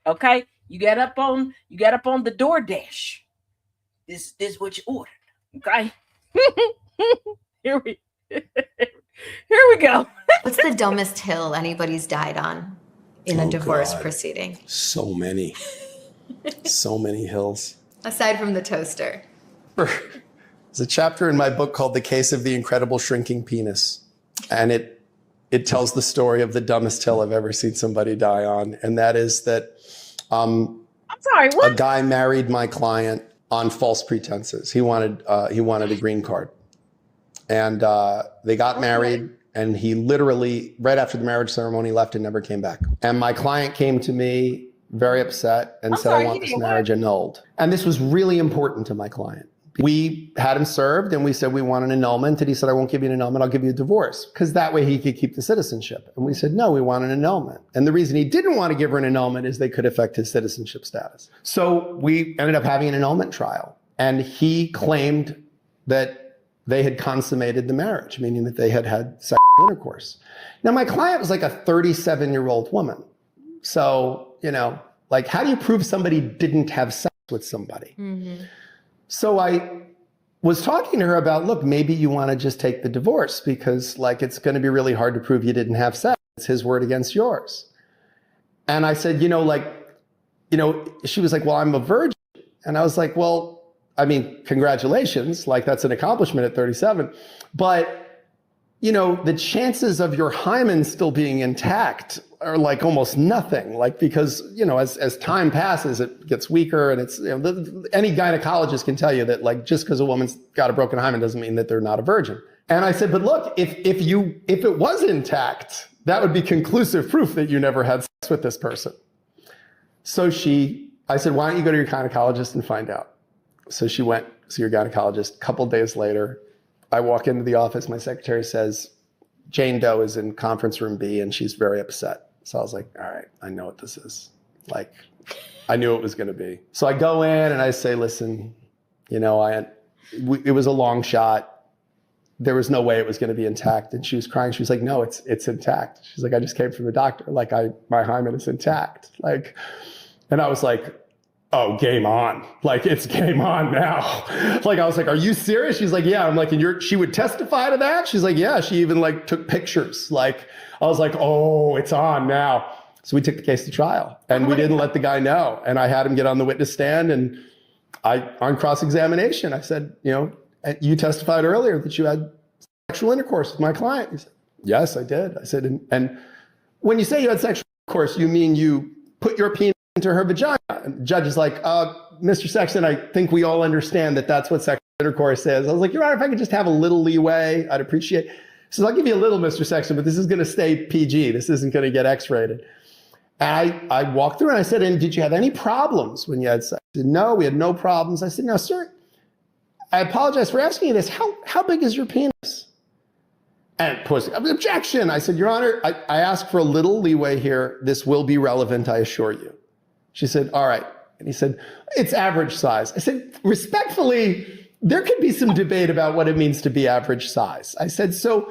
Okay? You got up on the DoorDash. This what you ordered. Okay? Here we go. What's the dumbest hill anybody's died on in a divorce proceeding? So many. So many hills. Aside from the toaster. There's a chapter in my book called The Case of the Incredible Shrinking Penis. And it tells the story of the dumbest hill I've ever seen somebody die on. And that is that I'm sorry, what? A guy married my client on false pretenses. He wanted a green card. And they got married, and he literally, right after the marriage ceremony, left and never came back. And my client came to me very upset and said, I want this marriage annulled. And this was really important to my client. We had him served, and we said, we want an annulment. And he said, I won't give you an annulment, I'll give you a divorce, because that way he could keep the citizenship. And we said, no, we want an annulment. And the reason he didn't want to give her an annulment is they could affect his citizenship status. So we ended up having an annulment trial. And he claimed that they had consummated the marriage, meaning that they had had sexual intercourse. Now, my client was like a 37-year-old woman. So, like, how do you prove somebody didn't have sex? with somebody. Mm-hmm. So I was talking to her about, look, maybe you want to just take the divorce because like it's going to be really hard to prove you didn't have sex. It's his word against yours. And I said, she was like, well, I'm a virgin. And I was like, well, I mean, congratulations. Like that's an accomplishment at 37. But, the chances of your hymen still being intact are like almost nothing. Like, because, as time passes, it gets weaker and it's, any gynecologist can tell you that like, just because a woman's got a broken hymen doesn't mean that they're not a virgin. And I said, but look, if it was intact, that would be conclusive proof that you never had sex with this person. So I said, why don't you go to your gynecologist and find out? So she went to your gynecologist. A couple days later, I walk into the office. My secretary says, Jane Doe is in conference room B and she's very upset. So I was like, all right, I know what this is. Like, I knew it was going to be. So I go in and I say, listen, it was a long shot. There was no way it was going to be intact. And she was crying. She was like, no, it's intact. She's like, I just came from the doctor. Like my hymen is intact. Like, and I was like, oh, game on. Like, it's game on now. Like, I was like, are you serious? She's like, yeah. I'm like, and she would testify to that? She's like, yeah. She even like took pictures. Like, I was like, oh, it's on now. So we took the case to trial and we didn't let the guy know. And I had him get on the witness stand and on cross-examination, I said, you testified earlier that you had sexual intercourse with my client. He said, yes, I did. I said, and when you say you had sexual intercourse, you mean you put your penis into her vagina? And the judge is like, Mr. Sexton, I think we all understand that that's what sexual intercourse is. I was like, Your Honor, if I could just have a little leeway, I'd appreciate it. He says, I'll give you a little, Mr. Sexton, but this is going to stay PG. This isn't going to get X-rated. And I walked through and I said, and did you have any problems when you had sex? He said, no, we had no problems. I said, now, sir, I apologize for asking you this. How big is your penis? And objection. I said, Your Honor, I asked for a little leeway here. This will be relevant, I assure you. She said, all right. And he said, it's average size. I said, respectfully, there could be some debate about what it means to be average size. I said, so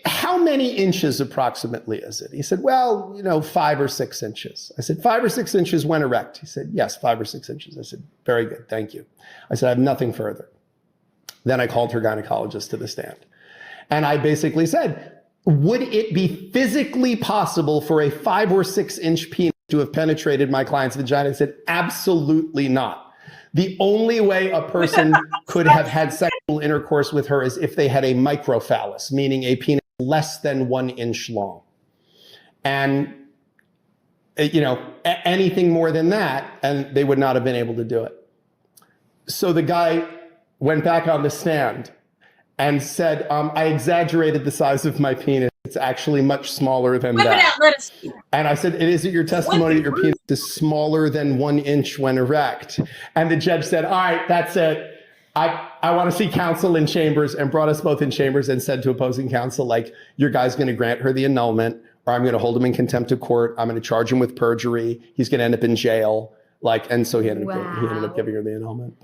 how many inches approximately is it? He said, well, 5 or 6 inches. I said, 5 or 6 inches when erect? He said, yes, 5 or 6 inches. I said, very good, thank you. I said, I have nothing further. Then I called her gynecologist to the stand. And I basically said, would it be physically possible for a 5 or 6 inch penis to have penetrated my client's vagina? I said, absolutely not. The only way a person could have had sexual intercourse with her is if they had a microphallus, meaning a penis less than 1 inch long. And, anything more than that, and they would not have been able to do it. So the guy went back on the stand and said, I exaggerated the size of my penis. It's actually much smaller than Whip that. it out, let us see. And I said, is it your testimony that your penis is smaller than 1 inch when erect? And the judge said, all right, that's it. I want to see counsel in chambers, and brought us both in chambers and said to opposing counsel, like, your guy's going to grant her the annulment, or I'm going to hold him in contempt of court. I'm going to charge him with perjury. He's going to end up in jail. Like, and so he ended up giving her the annulment.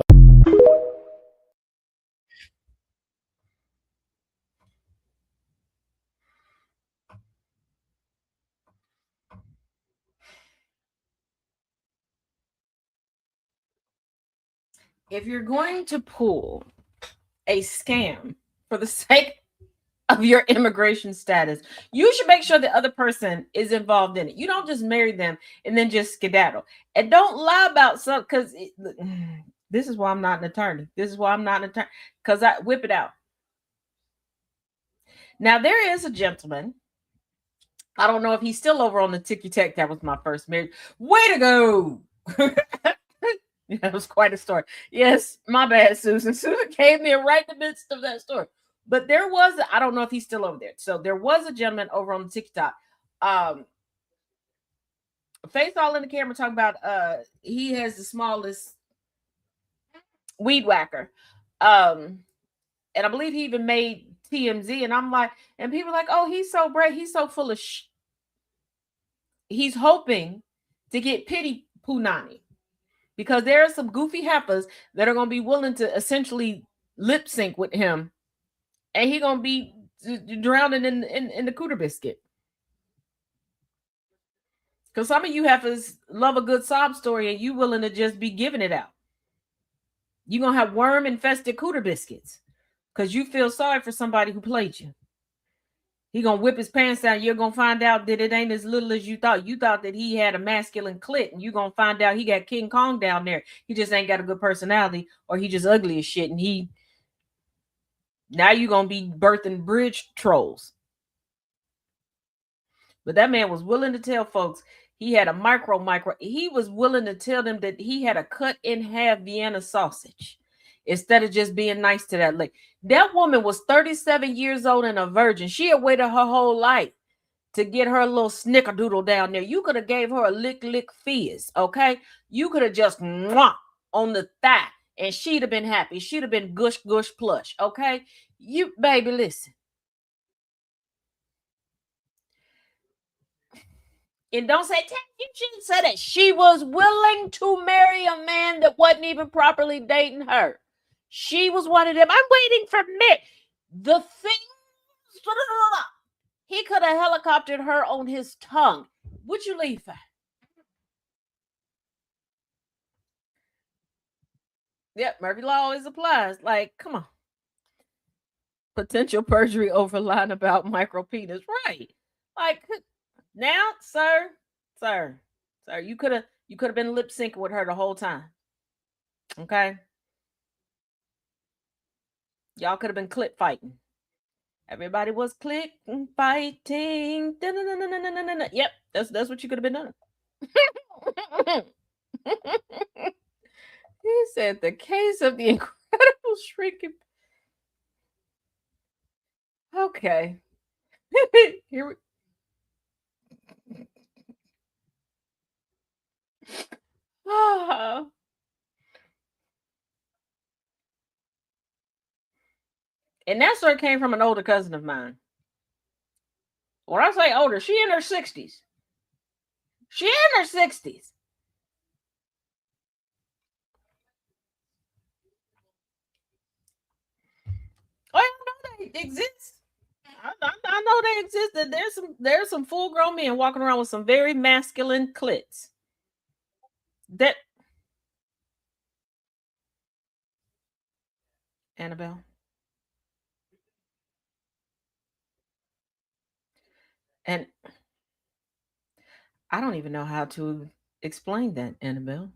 If you're going to pull a scam for the sake of your immigration status, you should make sure the other person is involved in it. You don't just marry them and then just skedaddle. And don't lie about something, because this is why I'm not an attorney. This is why I'm not an attorney, because I whip it out. Now, there is a gentleman. I don't know if he's still over on the Ticky Tech. That was my first marriage. Way to go. That was quite a story. Yes, my bad, Susan. Susan came in right in the midst of that story. But there was, I don't know if he's still over there. So there was a gentleman over on the TikTok. Face all in the camera talking about he has the smallest weed whacker. And I believe he even made TMZ. And I'm like, and people are like, oh, he's so brave. He's so full of He's hoping to get pity punani, because there are some goofy heifers that are going to be willing to essentially lip sync with him, and he's going to be drowning in the cooter biscuit. Because some of you have to love a good sob story and you willing to just be giving it out. You're going to have worm-infested cooter biscuits because you feel sorry for somebody who played you. He going to whip his pants down. You're going to find out that it ain't as little as you thought. You thought that he had a masculine clit, and you're going to find out he got King Kong down there. He just ain't got a good personality, or he just ugly as shit, and now you're going to be birthing bridge trolls. But that man was willing to tell folks he had a micro. He was willing to tell them that he had a cut in half Vienna sausage instead of just being nice to that lady. That woman was 37 years old and a virgin. She had waited her whole life to get her little snickerdoodle down there. You could have gave her a lick fizz, okay? You could have just mwah on the thigh and she'd have been happy. She'd have been gush plush, okay? You, baby, listen. And don't say, you shouldn't say that. She was willing to marry a man that wasn't even properly dating her. She was one of them. I'm waiting for me. The thing, he could have helicoptered her on his tongue. Would you leave her? Yep, Murphy Law always applies. Like, come on. Potential perjury over line about micro penis. Right. Like, now, sir, you could have been lip syncing with her the whole time. Okay. Y'all could have been clit fighting. Everybody was clit fighting. Yep, that's what you could have been doing. He said the case of the incredible shrinking. Okay. Here we. Oh. And that story came from an older cousin of mine. When I say older, she in her 60s. She in her 60s. Oh, I know they exist. I know they exist. That there's some full-grown men walking around with some very masculine clits. That Annabelle. And I don't even know how to explain that, Annabelle.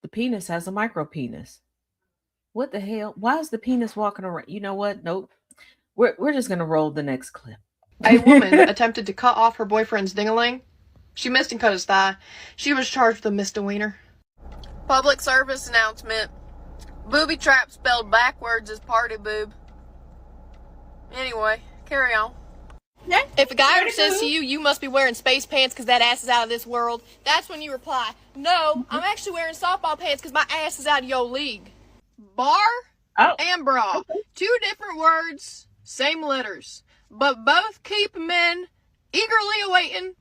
The penis has a micro penis. What the hell? Why is the penis walking around? You know what? Nope. We're just gonna roll the next clip. A woman attempted to cut off her boyfriend's ding-a-ling. She missed and cut his thigh. She was charged with a misdemeanor. Public service announcement. Booby trap spelled backwards is party boob. Anyway, carry on. Yeah, if a guy ever says to you, you must be wearing space pants because that ass is out of this world, that's when you reply, no, I'm actually wearing softball pants because my ass is out of your league. Bar and bra. Okay. Two different words, same letters, but both keep men eagerly awaiting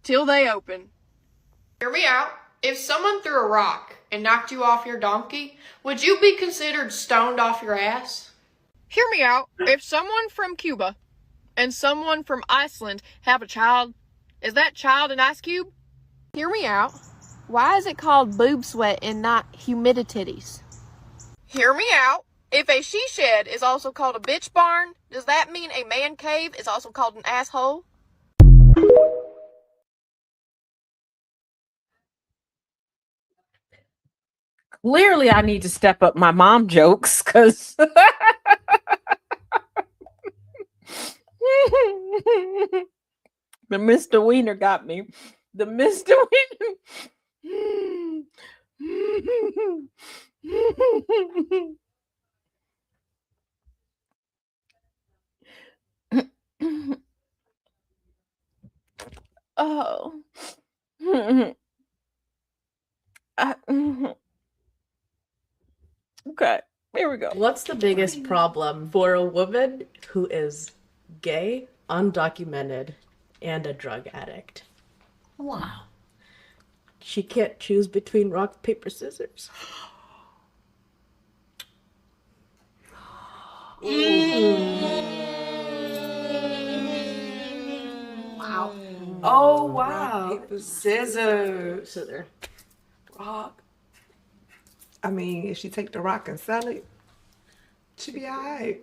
till they open. Hear me out. If someone threw a rock and knocked you off your donkey, would you be considered stoned off your ass? Hear me out. If someone from Cuba and someone from Iceland have a child, is that child an ice cube? Hear me out. Why is it called boob sweat and not humidititties? Hear me out. If a she shed is also called a bitch barn, does that mean a man cave is also called an asshole? Clearly, I need to step up my mom jokes because the Mr. Wiener got me. The Mr. Wiener. Oh. Okay, here we go. What's the biggest problem for a woman who is gay, undocumented, and a drug addict? Wow. She can't choose between rock, paper, scissors. wow. Oh, wow. Rock, paper, scissors. Rock. I mean, if she take the rock and sell it, she'd be all right.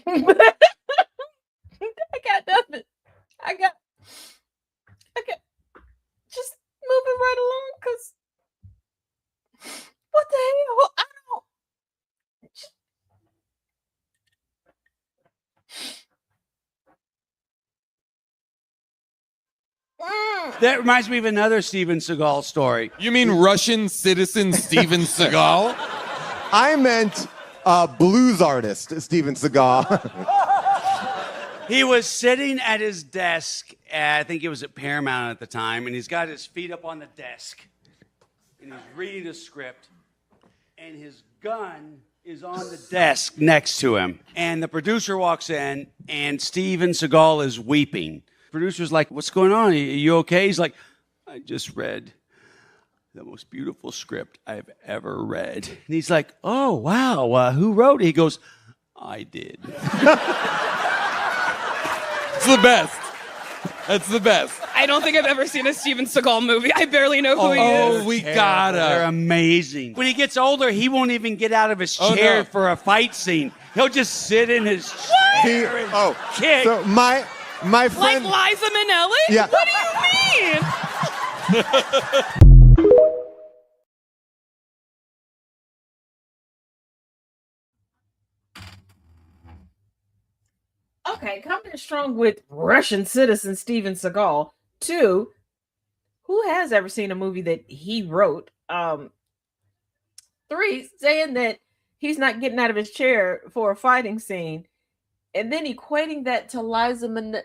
I got nothing. I got just moving right along because what the hell? I don't. That reminds me of another Steven Seagal story. You mean Russian citizen Steven Seagal? I meant blues artist Steven Seagal. He was sitting at his desk, I think it was at Paramount at the time, and he's got his feet up on the desk, and he's reading a script, and his gun is on the desk next to him. And the producer walks in, and Steven Seagal is weeping. The producer's like, "What's going on? Are you okay?" He's like, "I just read the most beautiful script I've ever read." And he's like, "Oh, wow, who wrote it?" He goes, "I did." It's the best. That's the best. I don't think I've ever seen a Steven Seagal movie. I barely know who he is. Oh, we gotta. They're amazing. When he gets older, he won't even get out of his chair for a fight scene. He'll just sit in his chair and kick. So my friend, like Liza Minnelli? Yeah. What do you mean? Okay, coming strong with Russian citizen Steven Seagal. 2, who has ever seen a movie that he wrote? 3, saying that he's not getting out of his chair for a fighting scene, and then equating that to Liza Minnelli.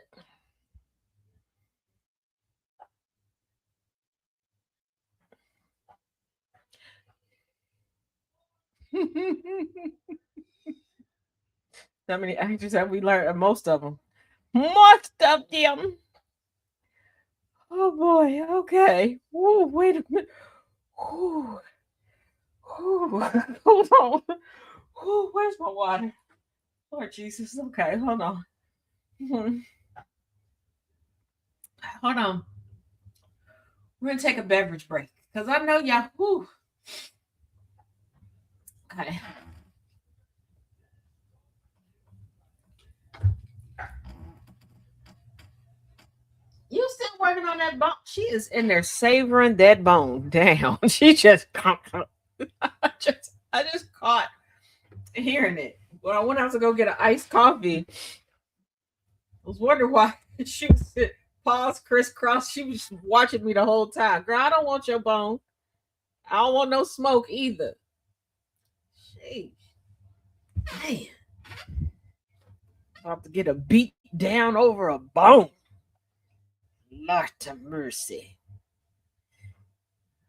How many actors have we learned? Most of them. Most of them. Oh boy. Okay. Ooh, wait a minute. Ooh. Ooh. Hold on. Ooh, where's my water? Lord Jesus. Okay, hold on. Hold on. We're gonna take a beverage break because I know y'all. Whew. Okay. You still working on that bone? She is in there savoring that bone down. She just, I just caught hearing it. When I went out to go get an iced coffee, I was wondering why she was paws crisscross. She was watching me the whole time. Girl, I don't want your bone. I don't want no smoke either. Sheesh. Man. I'll have to get a beat down over a bone. Lord of mercy.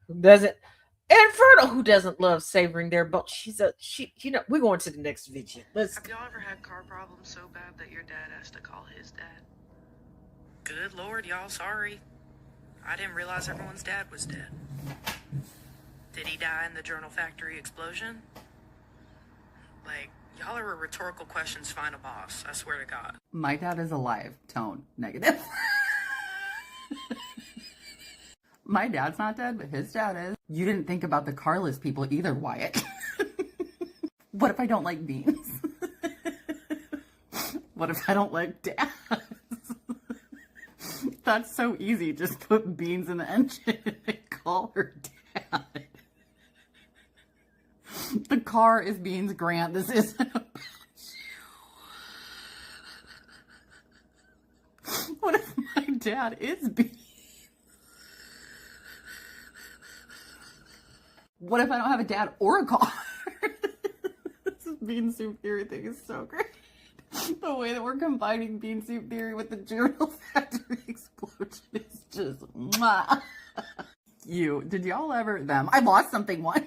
Who doesn't Inferno, who doesn't love savoring their bone? We're going to the next video. Have y'all ever had car problems so bad that your dad has to call his dad? Good Lord, y'all, sorry. I didn't realize everyone's dad was dead. Did he die in the Journal Factory explosion? Like, y'all are a rhetorical questions final boss, I swear to God. My dad is alive. Tone negative. My dad's not dead, but his dad is. You didn't think about the carless people either, Wyatt. What if I don't like beans? What if I don't like dads? That's so easy. Just put beans in the engine and call her dad. The car is Beans, Grant. This isn't about you. What if my dad is Beans? What if I don't have a dad or a car? This bean soup theory thing is so great. The way that we're combining bean soup theory with the Journal Factory explosion is just mwah. Did y'all ever, I lost something once.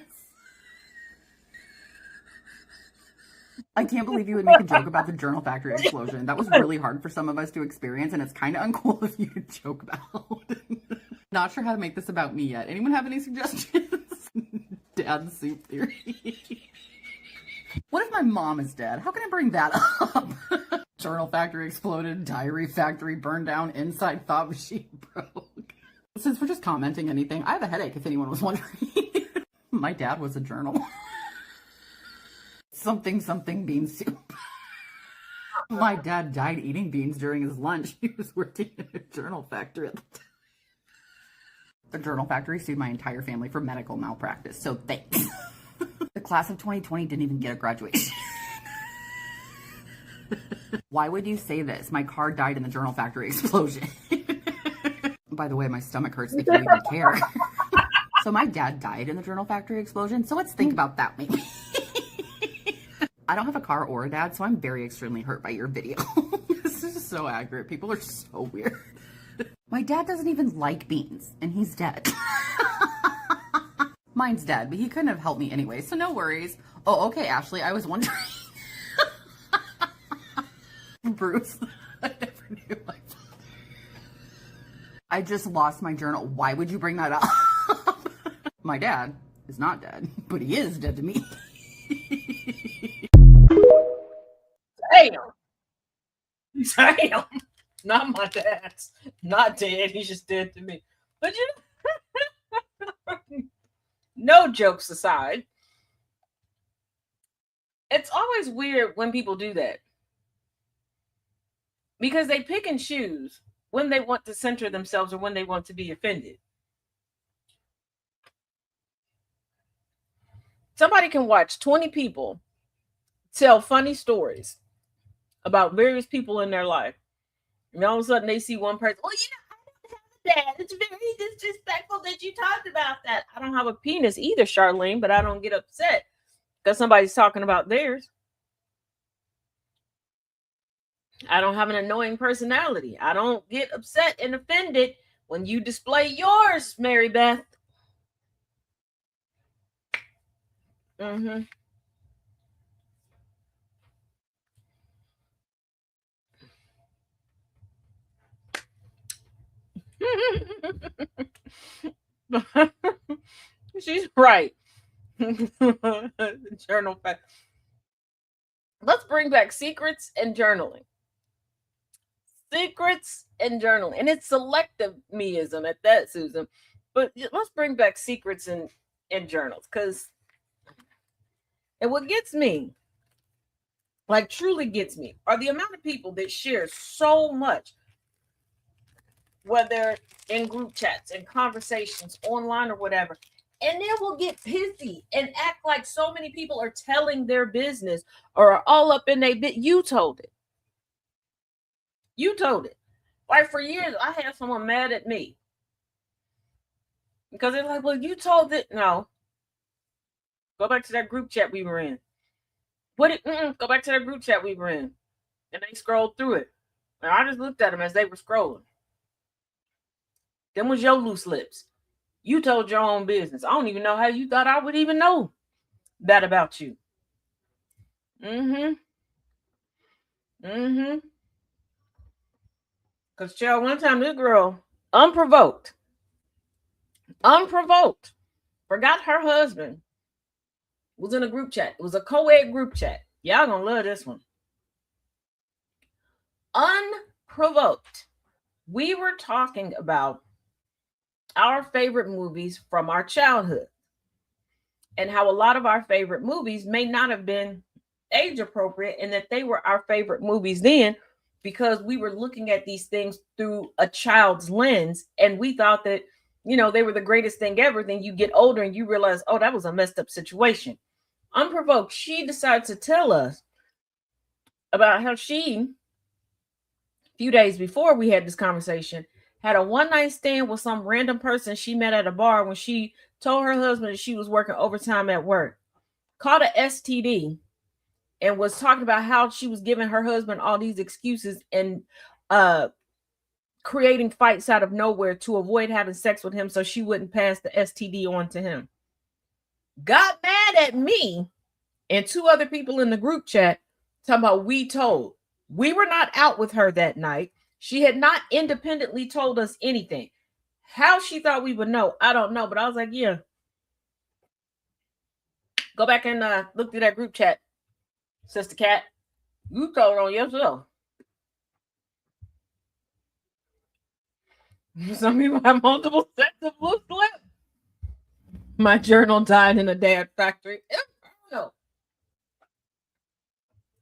I can't believe you would make a joke about the journal factory explosion. That was really hard for some of us to experience, and it's kind of uncool of you to joke about. Not sure how to make this about me yet. Anyone have any suggestions? Dad soup theory. What if my mom is dead? How can I bring that up? Journal factory exploded, diary factory burned down, inside thought machine broke. Since we're just commenting anything, I have a headache if anyone was wondering. My dad was a journal. Something bean soup. My dad died eating beans during his lunch. He was working in a journal factory at the time. The journal factory sued my entire family for medical malpractice, so thanks. The class of 2020 didn't even get a graduation. Why would you say this? My car died in the journal factory explosion. By the way, my stomach hurts if you even care. So my dad died in the journal factory explosion, so let's think about that maybe. I don't have a car or a dad, so I'm very extremely hurt by your video. This is so accurate. People are so weird. My dad doesn't even like beans, and he's dead. Mine's dead, but he couldn't have helped me anyway, so no worries. Oh, okay, Ashley, I was wondering. Bruce, I never knew my father. I just lost my journal. Why would you bring that up? My dad is not dead, but he is dead to me. Damn. Not my dad's. Not dead. He's just dead to me. But you know, no jokes aside, it's always weird when people do that. Because they pick and choose when they want to center themselves or when they want to be offended. Somebody can watch 20 people tell funny stories about various people in their life. And all of a sudden they see one person, well, you know, I don't have a dad. It's very disrespectful that you talked about that. I don't have a penis either, Charlene, but I don't get upset because somebody's talking about theirs. I don't have an annoying personality. I don't get upset and offended when you display yours, Mary Beth. Mm-hmm. She's right. Journal fact. Let's bring back secrets and journaling. Secrets and journaling. And it's selective meism at that, Susan. But let's bring back secrets and journals. And what gets me, like truly gets me, are the amount of people that share so much, whether in group chats and conversations online or whatever, and then we'll get pissy and act like so many people are telling their business or are all up in their bit. You told it. You told it. Like for years, I had someone mad at me because they're like, well, you told it. No. Go back to that group chat we were in. Go back to that group chat we were in. And they scrolled through it. And I just looked at them as they were scrolling. Them was your loose lips. You told your own business. I don't even know how you thought I would even know that about you. Mm-hmm. Mm-hmm. Because, child, one time this girl, unprovoked, forgot her husband was in a group chat. It was a co-ed group chat. Y'all gonna love this one. Unprovoked. We were talking about our favorite movies from our childhood and how a lot of our favorite movies may not have been age appropriate and that they were our favorite movies then because we were looking at these things through a child's lens and we thought that, you know, they were the greatest thing ever. Then you get older and you realize, oh, that was a messed up situation. Unprovoked, she decided to tell us about how she, a few days before we had this conversation, had a one-night stand with some random person she met at a bar when she told her husband that she was working overtime at work, caught a STD, and was talking about how she was giving her husband all these excuses and creating fights out of nowhere to avoid having sex with him so she wouldn't pass the STD on to him. Got mad at me and 2 other people in the group chat talking about we told. We were not out with her that night. She had not independently told us anything. How she thought we would know, I don't know. But I was like, yeah. Go back and look through that group chat, Sister Cat. You told on yourself. Some people have multiple sets of loose lips. My journal died in a dad factory.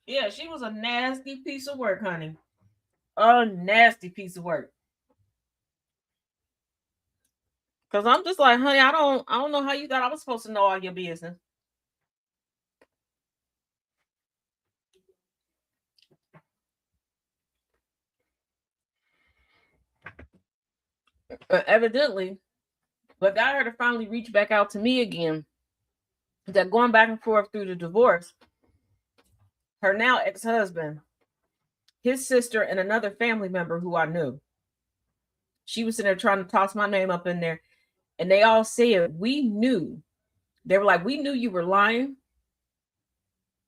Yeah, she was a nasty piece of work, honey. A nasty piece of work. Cause I'm just like, honey, I don't know how you thought I was supposed to know all your business. Evidently, but got her to finally reach back out to me again. That going back and forth through the divorce, her now ex-husband, his sister, and another family member who I knew. She was sitting there trying to toss my name up in there. And they all said, we knew. They were like, we knew you were lying.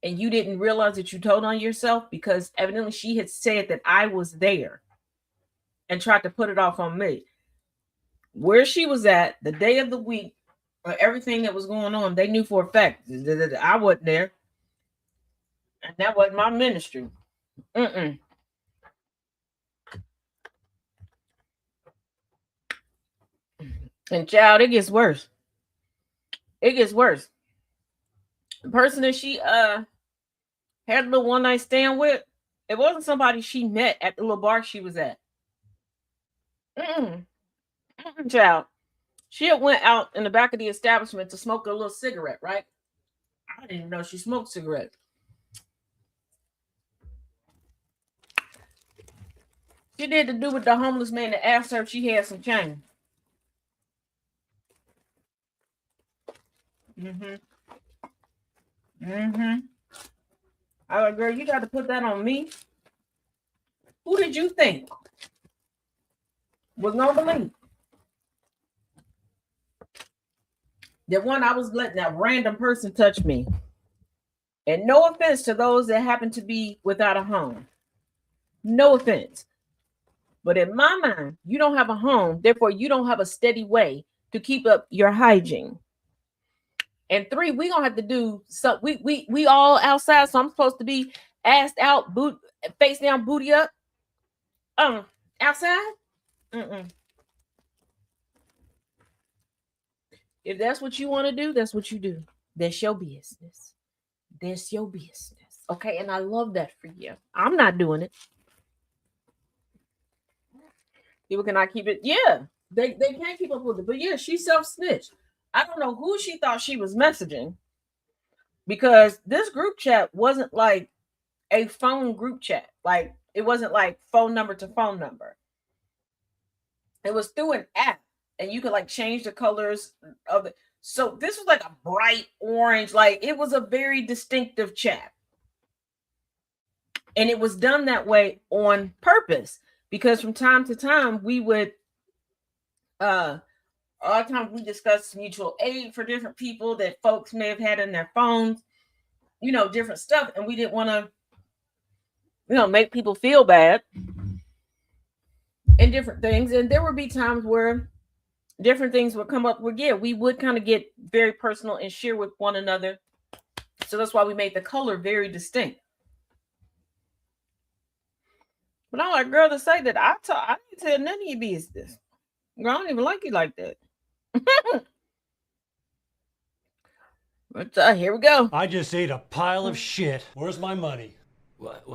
And you didn't realize that you told on yourself because evidently she had said that I was there and tried to put it off on me. Where she was at, the day of the week, everything that was going on, they knew for a fact that I wasn't there. And that wasn't my ministry. And child, it gets worse. It gets worse. The person that she had a little one night stand with, it wasn't somebody she met at the little bar she was at. Child, she had went out in the back of the establishment to smoke a little cigarette, right? I didn't even know she smoked cigarettes. She did to do with the homeless man that asked her if she had some change. I was like, girl, you got to put that on me. Who did you think was gonna believe that one I was letting that random person touch me? And no offense to those that happen to be without a home. No offense. But in my mind, you don't have a home, therefore you don't have a steady way to keep up your hygiene. And 3, we gonna have to do so. We all outside, so I'm supposed to be assed out, face down, booty up. Outside. If that's what you want to do, that's what you do. That's your business. That's your business. Okay, and I love that for you. I'm not doing it. People cannot keep it. Yeah, they can't keep up with it. But yeah, she self-snitched. I don't know who she thought she was messaging, because this group chat wasn't like a phone group chat. Like, it wasn't like phone number to phone number. It was through an app, and you could like change the colors of it. So this was like a bright orange, like it was a very distinctive chat. And it was done that way on purpose, because from time to time we would all the time we discussed mutual aid for different people that folks may have had in their phones, you know, different stuff. And we didn't want to, you know, make people feel bad and different things. And there would be times where different things would come up where, yeah, we would kind of get very personal and share with one another. So that's why we made the color very distinct. But I'm like, girl, to say that I didn't tell none of your business. Girl, I don't even like you like that. But here we go. I just ate a pile of shit. Where's my money? What?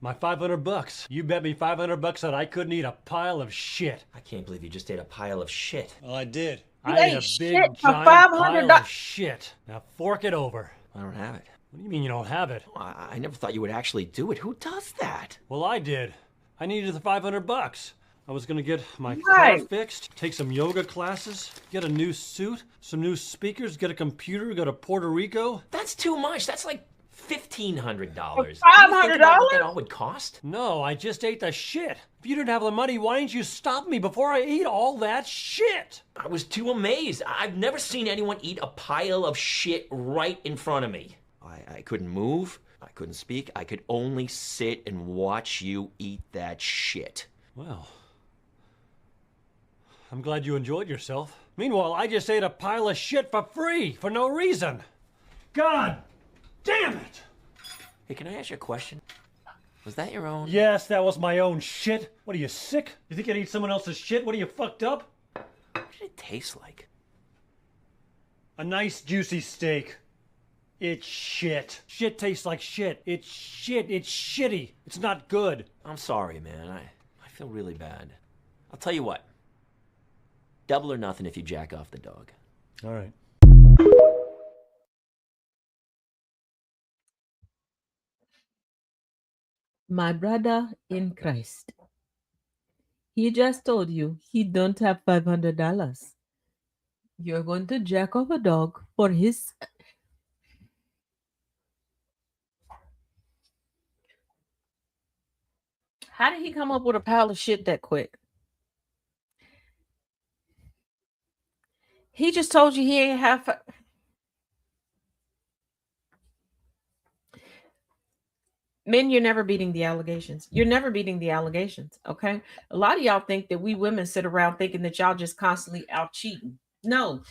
My $500. You bet me $500 that I couldn't eat a pile of shit. I can't believe you just ate a pile of shit. Well, I did. You I ate ate a shit big for giant $500. pile of shit. Now fork it over. I don't have it. What do you mean you don't have it? I never thought you would actually do it. Who does that? Well, I did. I needed the $500. I was gonna get my Right. car fixed, take some yoga classes, get a new suit, some new speakers, get a computer, go to Puerto Rico. That's too much. That's like $1,500. $500? What that all would cost? No, I just ate the shit. If you didn't have the money, why didn't you stop me before I ate all that shit? I was too amazed. I've never seen anyone eat a pile of shit right in front of me. I couldn't move. I couldn't speak. I could only sit and watch you eat that shit. Well, I'm glad you enjoyed yourself. Meanwhile, I just ate a pile of shit for free, for no reason. God damn it! Hey, can I ask you a question? Was that your own? Yes, that was my own shit. What are you, sick? You think I'd eat someone else's shit? What are you, fucked up? What did it taste like? A nice juicy steak. It's shit. Shit tastes like shit. It's shit. It's shitty. It's not good. I'm sorry, man. I feel really bad. I'll tell you what. Double or nothing if you jack off the dog. All right. My brother in Christ. He just told you he don't have $500. You're going to jack off a dog for his... How did he come up with a pile of shit that quick? He just told you he ain't have... Men, you're never beating the allegations. You're never beating the allegations, okay? A lot of y'all think that we women sit around thinking that y'all just constantly out cheating. No.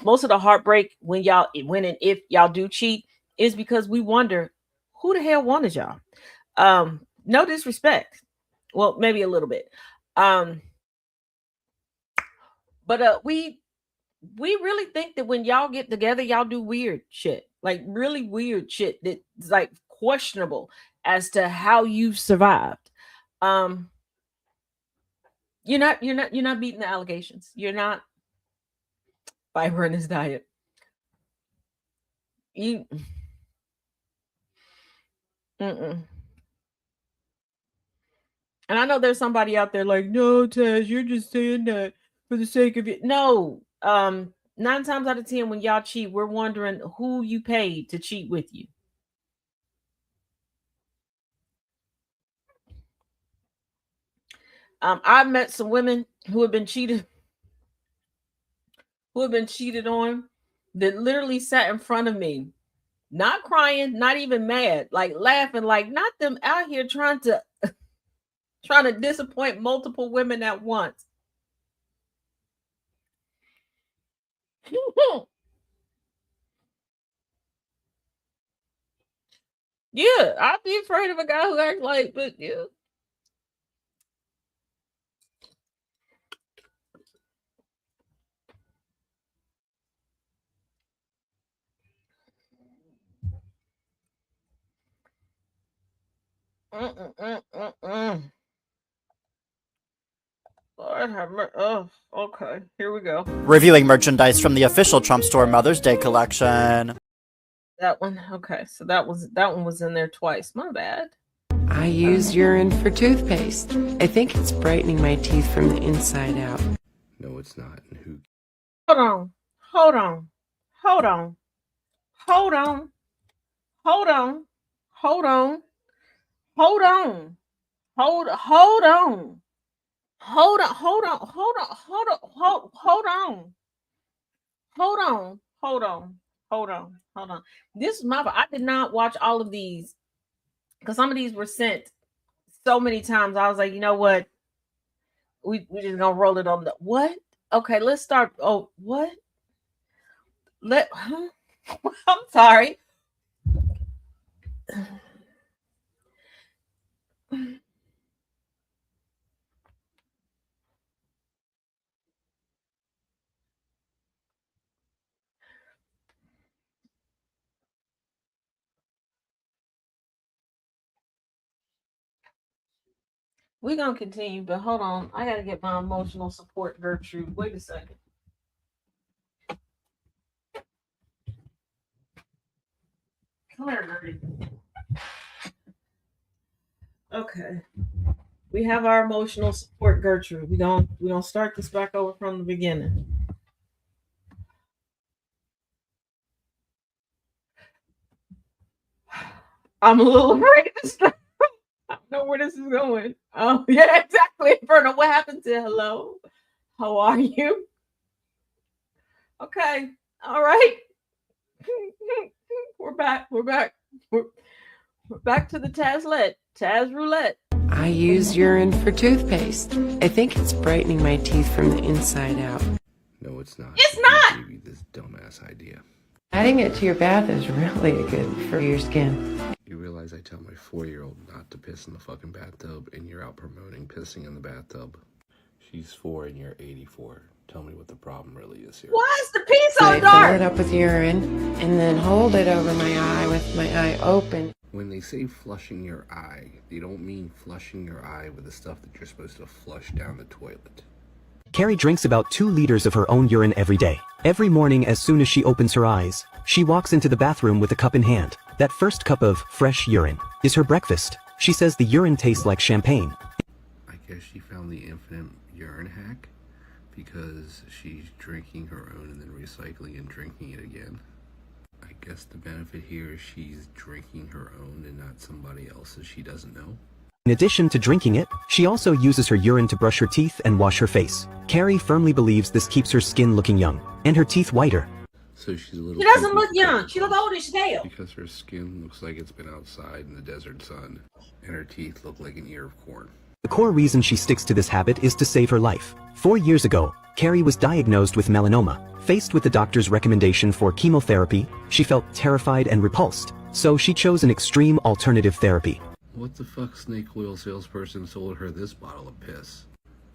Most of the heartbreak when and if y'all do cheat is because we wonder who the hell wanted y'all. No disrespect. Well, maybe a little bit. But we really think that when y'all get together, y'all do weird shit. Like really weird shit that's like questionable as to how you survived. You're not beating the allegations. You're not fiber in his diet. And I know there's somebody out there like, no, Taz, you're just saying that for the sake of it. No, 9 times out of 10, when y'all cheat, we're wondering who you paid to cheat with you. I've met some women who have been cheated on that literally sat in front of me, not crying, not even mad, like laughing, like not them out here trying to disappoint multiple women at once. Yeah, I'd be afraid of a guy who acts like, but yeah. Lord have mercy. Oh, okay. Here we go. Reviewing merchandise from the official Trump Store Mother's Day collection. That one. Okay, so that one was in there twice. My bad. I use urine for toothpaste. I think it's brightening my teeth from the inside out. No, it's not. Who? Hold on. Hold on. Hold on. Hold on. Hold on. Hold on. Hold on. Hold on. Hold on. Hold on. Hold on. Hold on. Hold on. Hold on. Hold on. Hold on. Hold on. Hold on. This is my. I did not watch all of these because some of these were sent so many times. I was like, you know what? We just gonna roll it on the what? Okay, let's start. Oh, what? I'm sorry. We're gonna continue, but hold on. I gotta get my emotional support, Gertrude. Wait a second. Come here, Gertrude. Okay. We have our emotional support, Gertrude. We're gonna start this back over from the beginning. I'm a little afraid to start. I don't know where this is going. Oh, yeah, exactly. Inferno, what happened to hello? How are you? Okay. All right. We're back. We're back to the Taz roulette. I use urine for toothpaste. I think it's brightening my teeth from the inside out. No, it's not. It's not! Who gave you this dumbass idea? Adding it to your bath is really good for your skin. You realize I tell my 4-year-old not to piss in the fucking bathtub, and you're out promoting pissing in the bathtub. She's 4 and you're 84. Tell me what the problem really is here. Why is the pee so I dark? fill it up with urine and then hold it over my eye with my eye open. When they say flushing your eye, they don't mean flushing your eye with the stuff that you're supposed to flush down the toilet. Carrie drinks about 2 liters of her own urine every day. Every morning as soon as she opens her eyes, she walks into the bathroom with a cup in hand. That first cup of fresh urine is her breakfast. She says the urine tastes like champagne. I guess she found the infinite urine hack because she's drinking her own and then recycling and drinking it again. I guess the benefit here is she's drinking her own and not somebody else's she doesn't know. In addition to drinking it, she also uses her urine to brush her teeth and wash her face. Carrie firmly believes this keeps her skin looking young and her teeth whiter. So she's a little. She doesn't look young. She looks old as hell. Because her skin looks like it's been outside in the desert sun, and her teeth look like an ear of corn. The core reason she sticks to this habit is to save her life. 4 years ago, Carrie was diagnosed with melanoma. Faced with the doctor's recommendation for chemotherapy, she felt terrified and repulsed. So she chose an extreme alternative therapy. What the fuck snake oil salesperson sold her this bottle of piss?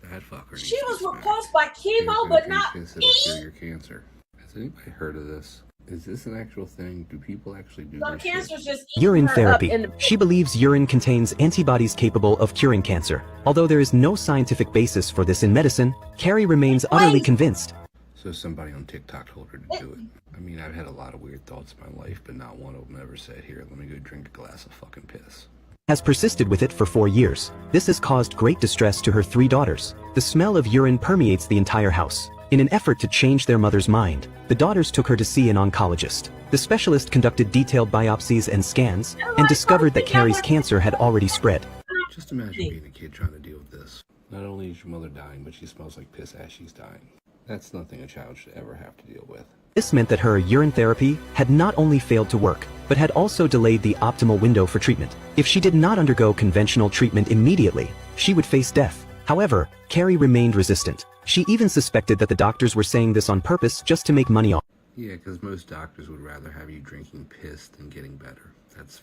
That fucker. She was repulsed by chemo, but not piss. It'll cure your cancer. Has anybody heard of this? Is this an actual thing? Do people actually do some this cancers shit? just Urine therapy. She believes urine contains antibodies capable of curing cancer. Although there is no scientific basis for this in medicine, Carrie remains utterly convinced. So somebody on TikTok told her to do it. I mean, I've had a lot of weird thoughts in my life, but not one of them ever said, here, let me go drink a glass of fucking piss. Has persisted with it for 4 years. This has caused great distress to her 3 daughters. The smell of urine permeates the entire house. In an effort to change their mother's mind, the daughters took her to see an oncologist. The specialist conducted detailed biopsies and scans and discovered that Carrie's cancer had already spread. Just imagine being a kid trying to deal with this. Not only is your mother dying, but she smells like piss as she's dying. That's nothing a child should ever have to deal with. This meant that her urine therapy had not only failed to work, but had also delayed the optimal window for treatment. If she did not undergo conventional treatment immediately, she would face death. However, Carrie remained resistant. She even suspected that the doctors were saying this on purpose just to make money off. Yeah, because most doctors would rather have you drinking piss than getting better. That's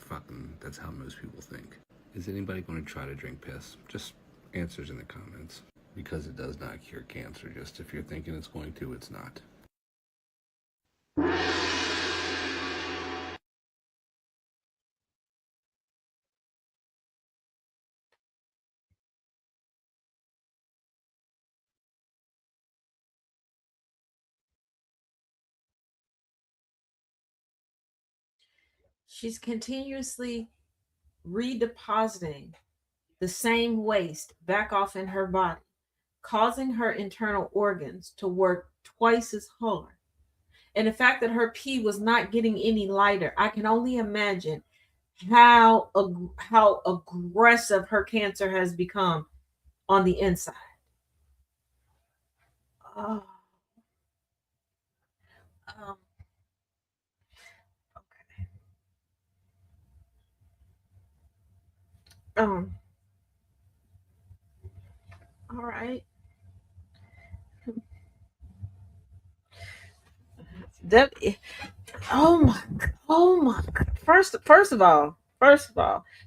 how most people think. Is anybody going to try to drink piss? Just answers in the comments. Because it does not cure cancer. Just if you're thinking it's going to, it's not. She's continuously redepositing the same waste back off in her body, causing her internal organs to work twice as hard. And the fact that her pee was not getting any lighter, I can only imagine how aggressive her cancer has become on the inside. Oh. Okay. All right. That. Oh my. First of all,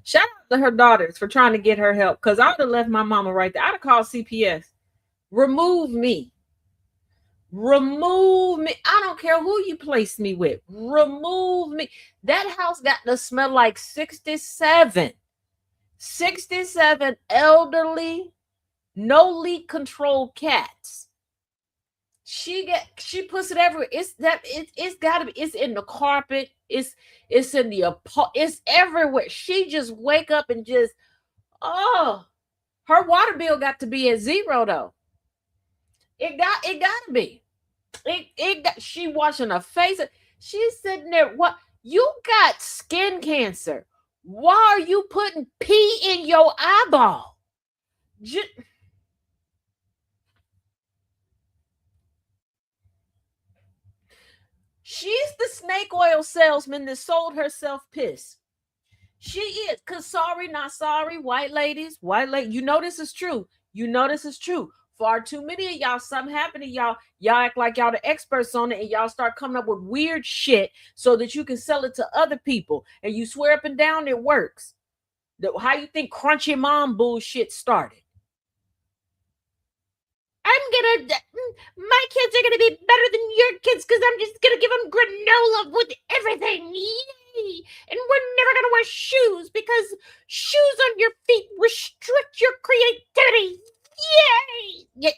shout out to her daughters for trying to get her help. Because I would have left my mama right there. I'd have called CPS. Remove me. I don't care who you place me with. Remove me. That house got to smell like 67 elderly, no leak control cats. She puts it everywhere. It's gotta be. It's in the carpet. It's in the it's everywhere. She just wake up and just her water bill got to be at 0 though. It gotta be. She washing her face. She's sitting there. What? You got skin cancer. Why are you putting pee in your eyeball? She's the snake oil salesman that sold herself piss. She is. Because sorry, not sorry, white ladies, you know this is true. You know this is true. Far too many of y'all, something happened to y'all. Y'all act like y'all the experts on it, and y'all start coming up with weird shit so that you can sell it to other people. And you swear up and down it works. How you think Crunchy Mom bullshit started? My kids are gonna be better than your kids because I'm just gonna give them granola with everything. Yay! And we're never gonna wear shoes because shoes on your feet restrict your creativity. Yay!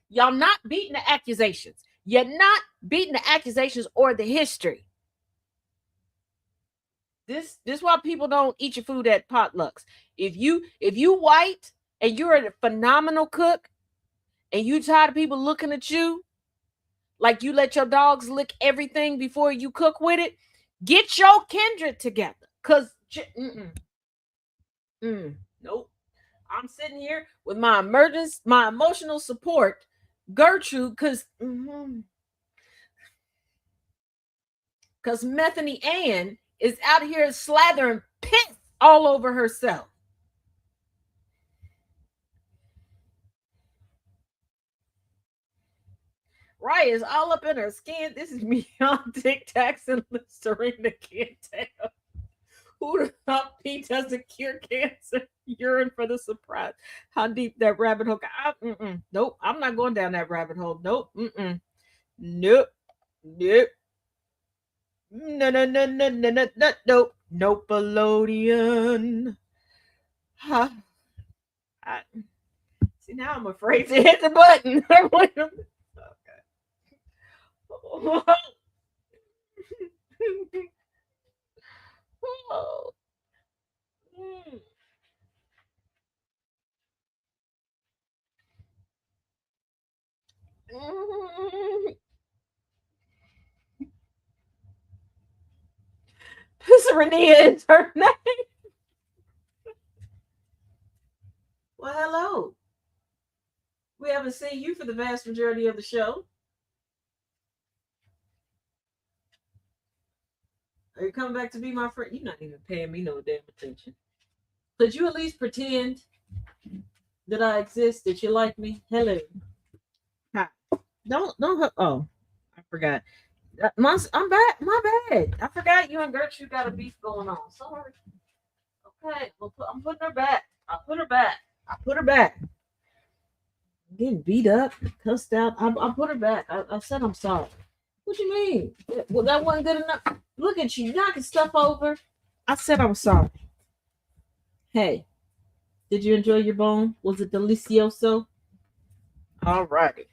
Y'all not beating the accusations. You're not beating the accusations or the history. This why people don't eat your food at potlucks. If you white and you're a phenomenal cook, and you tired of people looking at you like you let your dogs lick everything before you cook with it, get your kindred together. Because, nope. I'm sitting here with my emotional support, Gertrude, because Methany Ann is out here slathering piss all over herself. Right, is all up in her skin. This is me on Tic Tacs and Listerine. Can't tell. Who the fuck P doesn't cure cancer? Urine for the surprise. How deep that rabbit hole? Nope, I'm not going down that rabbit hole. Nope. Nope. Nope. Nope. Nopelodeon. Huh. See, now I'm afraid to hit the button. Oh. Oh. Serenia is her name. Well, hello. We haven't seen you for the vast majority of the show. Are you coming back to be my friend? You're not even paying me no damn attention. Could you at least pretend that I exist, that you like me? Hello. Hi. Don't. Oh, I forgot. I'm back. My bad. I forgot you and Gertrude got a beef going on. Sorry. Okay, I'm putting her back. I put her back. I'm getting beat up, cussed out. I put her back. I said I'm sorry. What you mean? Well, that wasn't good enough. Look at you knocking stuff over. I said I'm sorry. Hey, did you enjoy your bone? Was it delicioso? All righty.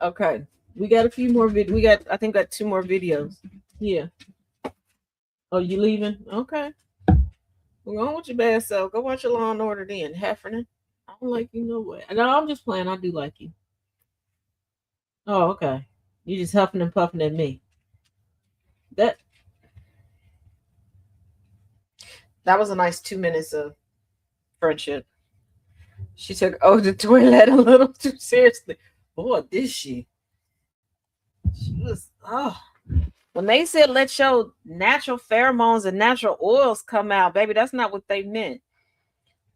Okay. We got a few more videos. I think got 2 more videos. Yeah. Oh, you leaving? Okay. Well, go on with your bad self. Go watch your Law and Order then, Heffernan. I don't like you no way. No, I'm just playing. I do like you. Oh, okay. You just huffing and puffing at me. That was a nice 2 minutes of friendship. She took the toilet a little too seriously. Boy, did she. She was, when they said let your natural pheromones and natural oils come out, baby, that's not what they meant.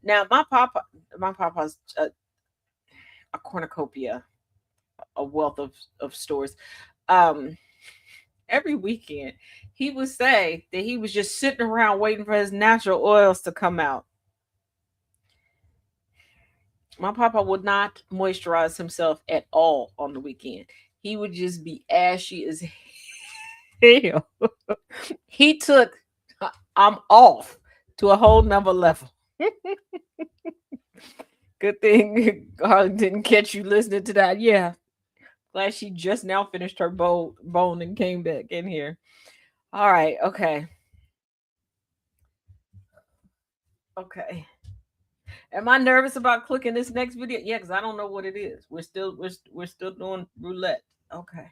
Now, my papa's a cornucopia, a wealth of stores. Every weekend, he would say that he was just sitting around waiting for his natural oils to come out. My papa would not moisturize himself at all on the weekend. He would just be ashy as hell. He took I'm off to a whole nother level. Good thing Harley didn't catch you listening to that. Yeah. Glad she just now finished her bone and came back in here. All right. Okay. Okay. Am I nervous about clicking this next video? Yeah, because I don't know what it is. We're still doing roulette. Okay.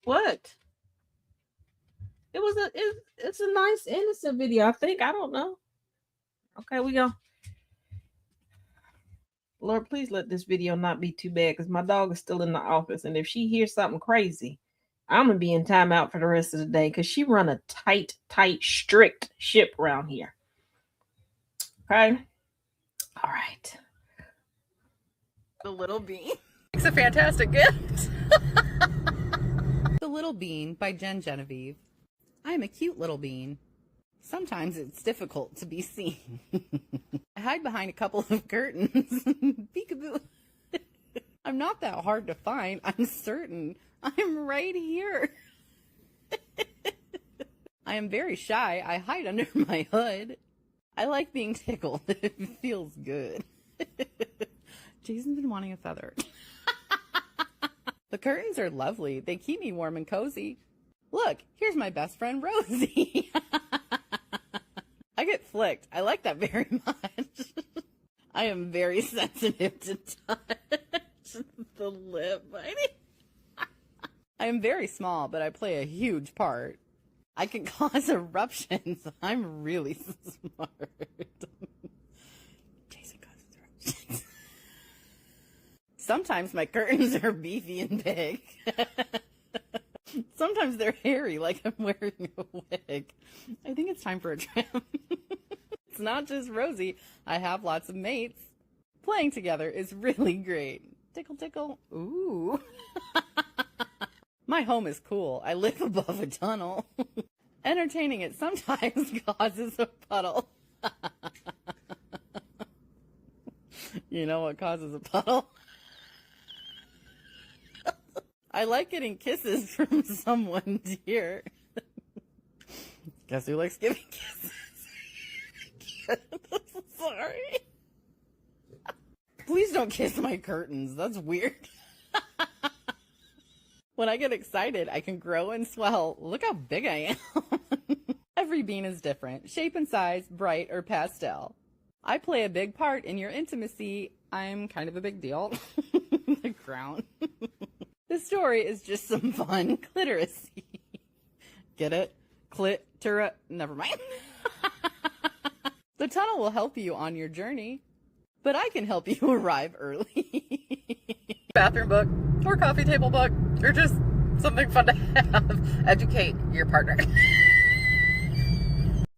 What? It's a nice innocent video, I think. I don't know. Okay, we go. Lord, please let this video not be too bad because my dog is still in the office. And if she hears something crazy, I'm going to be in timeout for the rest of the day because she run a tight, strict ship around here. Okay? All right. The Little Bean. It's a fantastic gift. The Little Bean by Jen Genevieve. I'm a cute little bean. Sometimes it's difficult to be seen. I hide behind a couple of curtains. Peekaboo. I'm not that hard to find. I'm certain. I'm right here. I am very shy. I hide under my hood. I like being tickled. It feels good. Jason's been wanting a feather. The curtains are lovely. They keep me warm and cozy. Look, here's my best friend, Rosie. I get flicked. I like that very much. I am very sensitive to touch. The lip biting. I am very small, but I play a huge part. I can cause eruptions. I'm really smart. Jason causes eruptions. Sometimes my curtains are beefy and big. Sometimes they're hairy, like I'm wearing a wig. I think it's time for a trim. It's not just Rosie. I have lots of mates. Playing together is really great. Tickle, tickle. Ooh. My home is cool. I live above a tunnel. Entertaining it sometimes causes a puddle. You know what causes a puddle? I like getting kisses from someone dear. Guess who likes giving kisses? Sorry. Please don't kiss my curtains. That's weird. When I get excited, I can grow and swell. Look how big I am. Every bean is different. Shape and size, bright or pastel. I play a big part in your intimacy. I'm kind of a big deal. The crown. The story is just some fun cliteracy. Get it? Clitora. Never mind. The tunnel will help you on your journey, but I can help you arrive early. Bathroom book, or coffee table book, or just something fun to have. Educate your partner.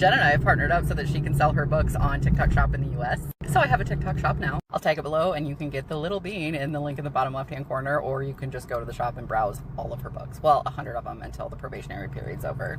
Jen and I have partnered up so that she can sell her books on TikTok Shop in the US. So I have a TikTok shop now. I'll tag it below and you can get the Little Bean in the link in the bottom left-hand corner, or you can just go to the shop and browse all of her books. Well, 100 of them until the probationary period's over.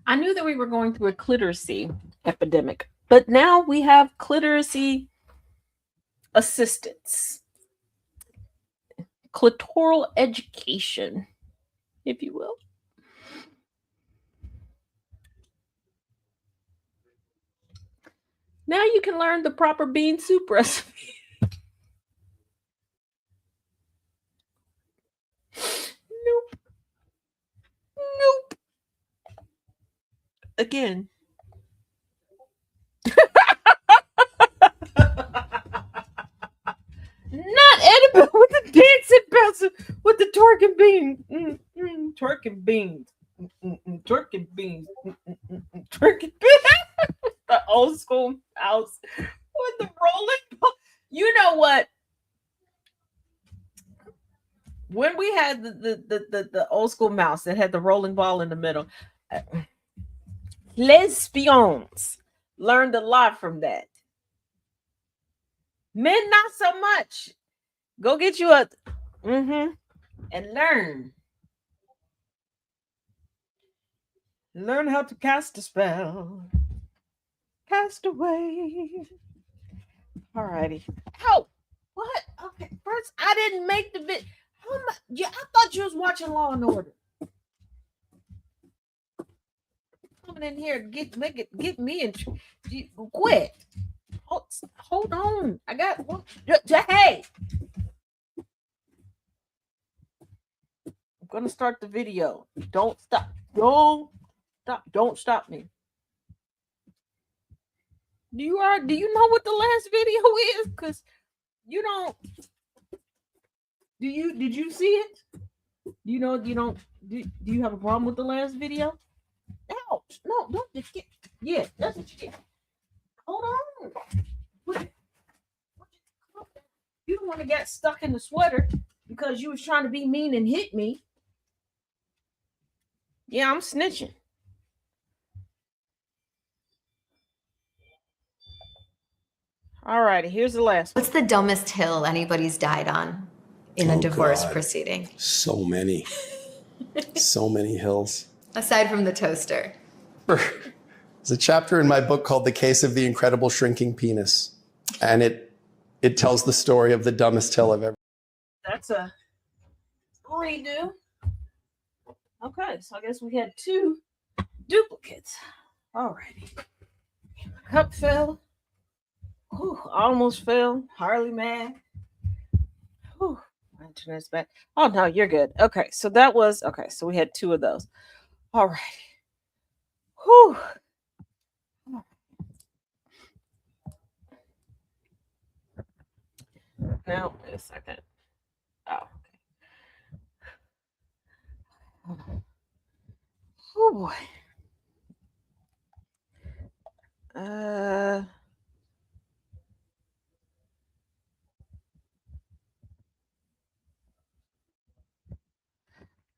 I knew that we were going through a cliteracy epidemic, but now we have cliteracy assistance, clitoral education, if you will. Now you can learn the proper bean soup recipe. Nope. Nope. Again. Not edible with the dancing bouncer with the twerking bean. Twerking beans. Twerking beans. Twerking beans. The old school house with the rolling ball. You know what? When we had the old school mouse that had the rolling ball in the middle, lesbians learned a lot from that. Men, not so much. Go get you a and learn. Learn how to cast a spell. Cast away. Alrighty. Oh, what? Okay, first I didn't make the video. Yeah, I thought you was watching Law and Order. Coming in here, get me in. Quit. Oh, Hold on. I got one. Hey. I'm gonna start the video. Don't stop. Don't stop. Don't stop me. Do you know what the last video is? Because you don't. Did you see it? Do you have a problem with the last video? Ouch. No, don't just get. Yeah, that's what you get. Hold on. You don't want to get stuck in the sweater because you was trying to be mean and hit me. Yeah, I'm snitching. All righty, here's the last one. What's the dumbest hill anybody's died on in a divorce proceeding? So many. So many hills. Aside from the toaster. There's a chapter in my book called The Case of the Incredible Shrinking Penis. And it tells the story of the dumbest hill I've ever. That's a redo. Okay, so I guess we had 2 duplicates. All righty. Cup fell. Whew, almost fell. Harley mad. Whew, my internet's back. Oh no, you're good. Okay, so that was okay. So we had 2 of those. All right. Whew. Now, wait a second. Oh, okay. Oh boy. All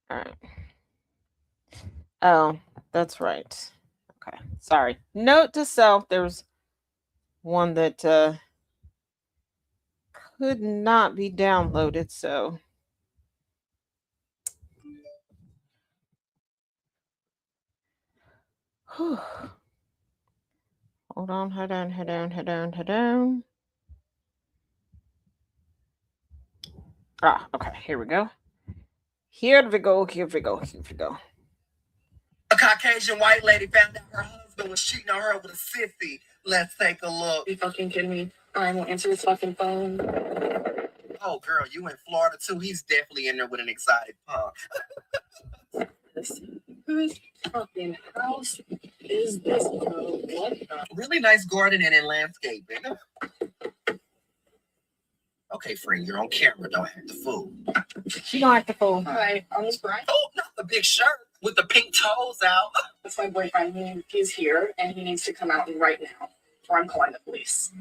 right. Oh, that's right. Okay. Sorry. Note to self, there's one that could not be downloaded, so whew. Hold on, head down. Ah, okay, here we go. Here we go. A Caucasian white lady found out her husband was cheating on her with a sissy. Let's take a look. You fucking kidding me? I won't answer his fucking phone. Oh, girl, you in Florida too? He's definitely in there with an exotic punk. Whose fucking house is this, bro? What the? Really nice gardening and landscaping. Okay, friend, you're on camera. Don't act the fool. She don't act the fool. All right, on this Brian. Oh, not the big shirt with the pink toes out. That's my boyfriend. He's here, and he needs to come out right now, or I'm calling the police.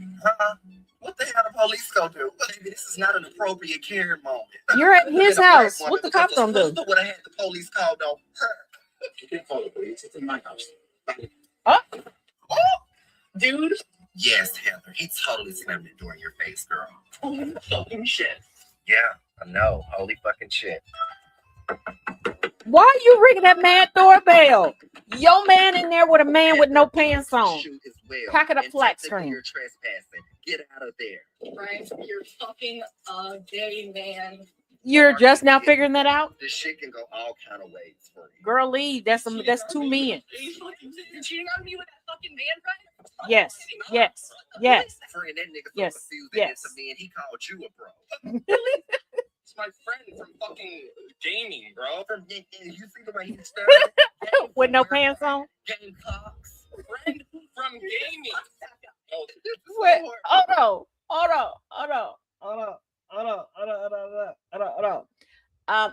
What the hell the police gonna do? Baby, this is not an appropriate Karen moment. You're at his house. What the cops gonna do? Would have had the police called on her. You can't call the police. It's in my house. Oh, dude. Yes, Heather. He totally slammed the door in your face, girl. Holy fucking shit. Yeah, I know. Holy fucking shit. why are you ringing that man doorbell? Your man in there with a man with no pants on. Pack it up flat screen. You're trespassing. Get out of there. Brian, you're fucking a gay man. You're just now figuring that out? This shit can go all kind of ways for you. Girl, leave. That's 2 men. You're cheating on me with that fucking man, Brian? Yes. Friend, that nigga so Yes. confused that it's a man. He called you a bro. It's my friend from fucking gaming, bro. You see the way he's staring? With no pants on? Game cocks. Friend from gaming. Wait, hold on.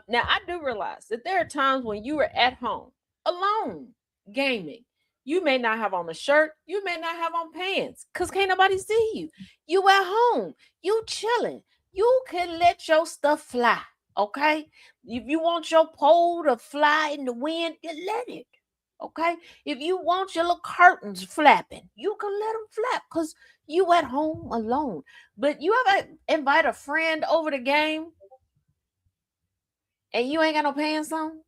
Now I do realize that there are times when you are at home alone gaming. You may not have on a shirt, you may not have on pants, because can't nobody see you. You at home, you chilling. You can let your stuff fly, okay? If you want your pole to fly in the wind, you let it. Okay, if you want your little curtains flapping, you can let them flap because you at home alone. But you ever invite a friend over the game and you ain't got no pants on?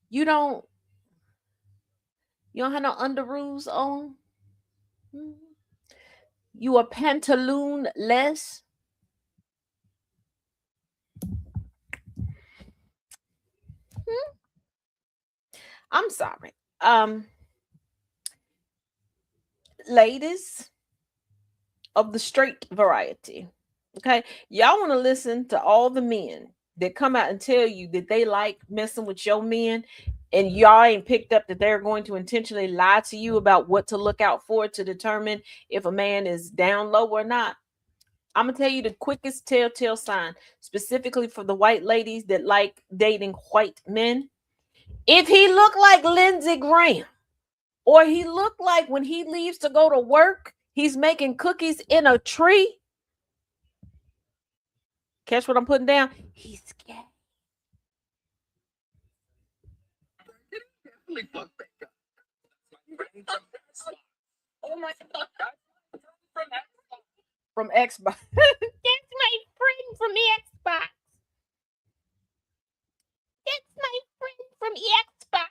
You don't have no underoos on? You a pantaloon less? I'm sorry. Ladies, of the straight variety. Okay, y'all want to listen to all the men that come out and tell you that they like messing with your men, and y'all ain't picked up that they're going to intentionally lie to you about what to look out for to determine if a man is down low or not. I'm gonna tell you the quickest telltale sign, specifically for the white ladies that like dating white men. If he look like Lindsey Graham, or he look like when he leaves to go to work, he's making cookies in a tree. Catch what I'm putting down? He's gay. Oh my god. From Xbox. That's my friend from Xbox. That's my friend from Xbox.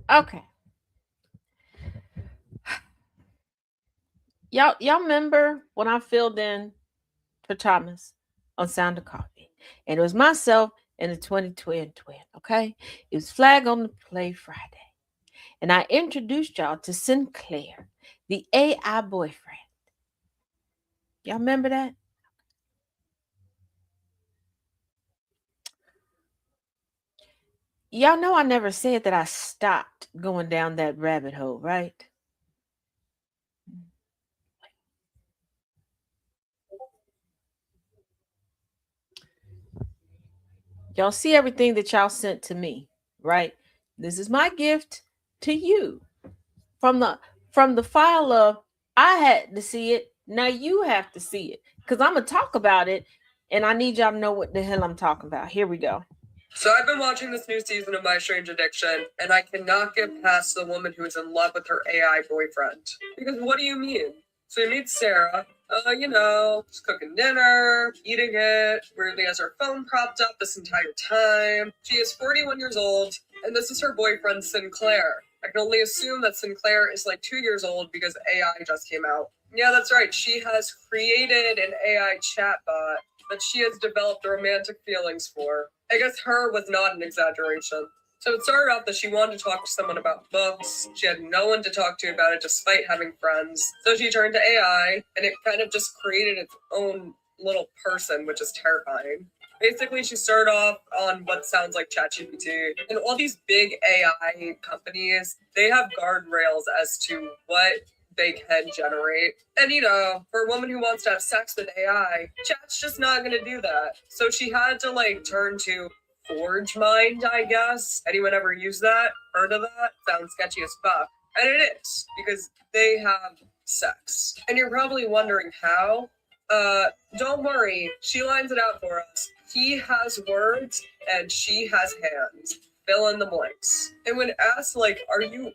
Okay. Y'all remember when I filled in for Thomas on Sound of Coffee? And it was myself and the 2020 twin, okay? It was Flag on the Play Friday. And I introduced y'all to Sinclair, the AI boyfriend. Y'all remember that? Y'all know I never said that I stopped going down that rabbit hole, right? Y'all see everything that y'all sent to me, right? This is my gift to you. From the file of I had to see it, now you have to see it. Because I'm going to talk about it, and I need y'all to know what the hell I'm talking about. Here we go. So I've been watching this new season of My Strange Addiction, and I cannot get past the woman who is in love with her AI boyfriend. Because what do you mean? So you meet Sarah, she's cooking dinner, eating it, weirdly has her phone propped up this entire time. She is 41 years old, and this is her boyfriend, Sinclair. I can only assume that Sinclair is like 2 years old because AI just came out. Yeah, that's right. She has created an AI chatbot that she has developed romantic feelings for. I guess her was not an exaggeration. So it started off that she wanted to talk to someone about books. She had no one to talk to about it despite having friends. So she turned to AI, and it kind of just created its own little person, which is terrifying. Basically, she started off on what sounds like ChatGPT. And all these big AI companies, they have guardrails as to what they can generate. And for a woman who wants to have sex with AI, Chat's just not gonna do that. So she had to turn to Forge Mind, I guess. Anyone ever use that? Heard of that? Sounds sketchy as fuck. And it is, because they have sex. And you're probably wondering how? Don't worry, she lines it out for us. He has words and she has hands. Fill in the blanks. And when asked, are you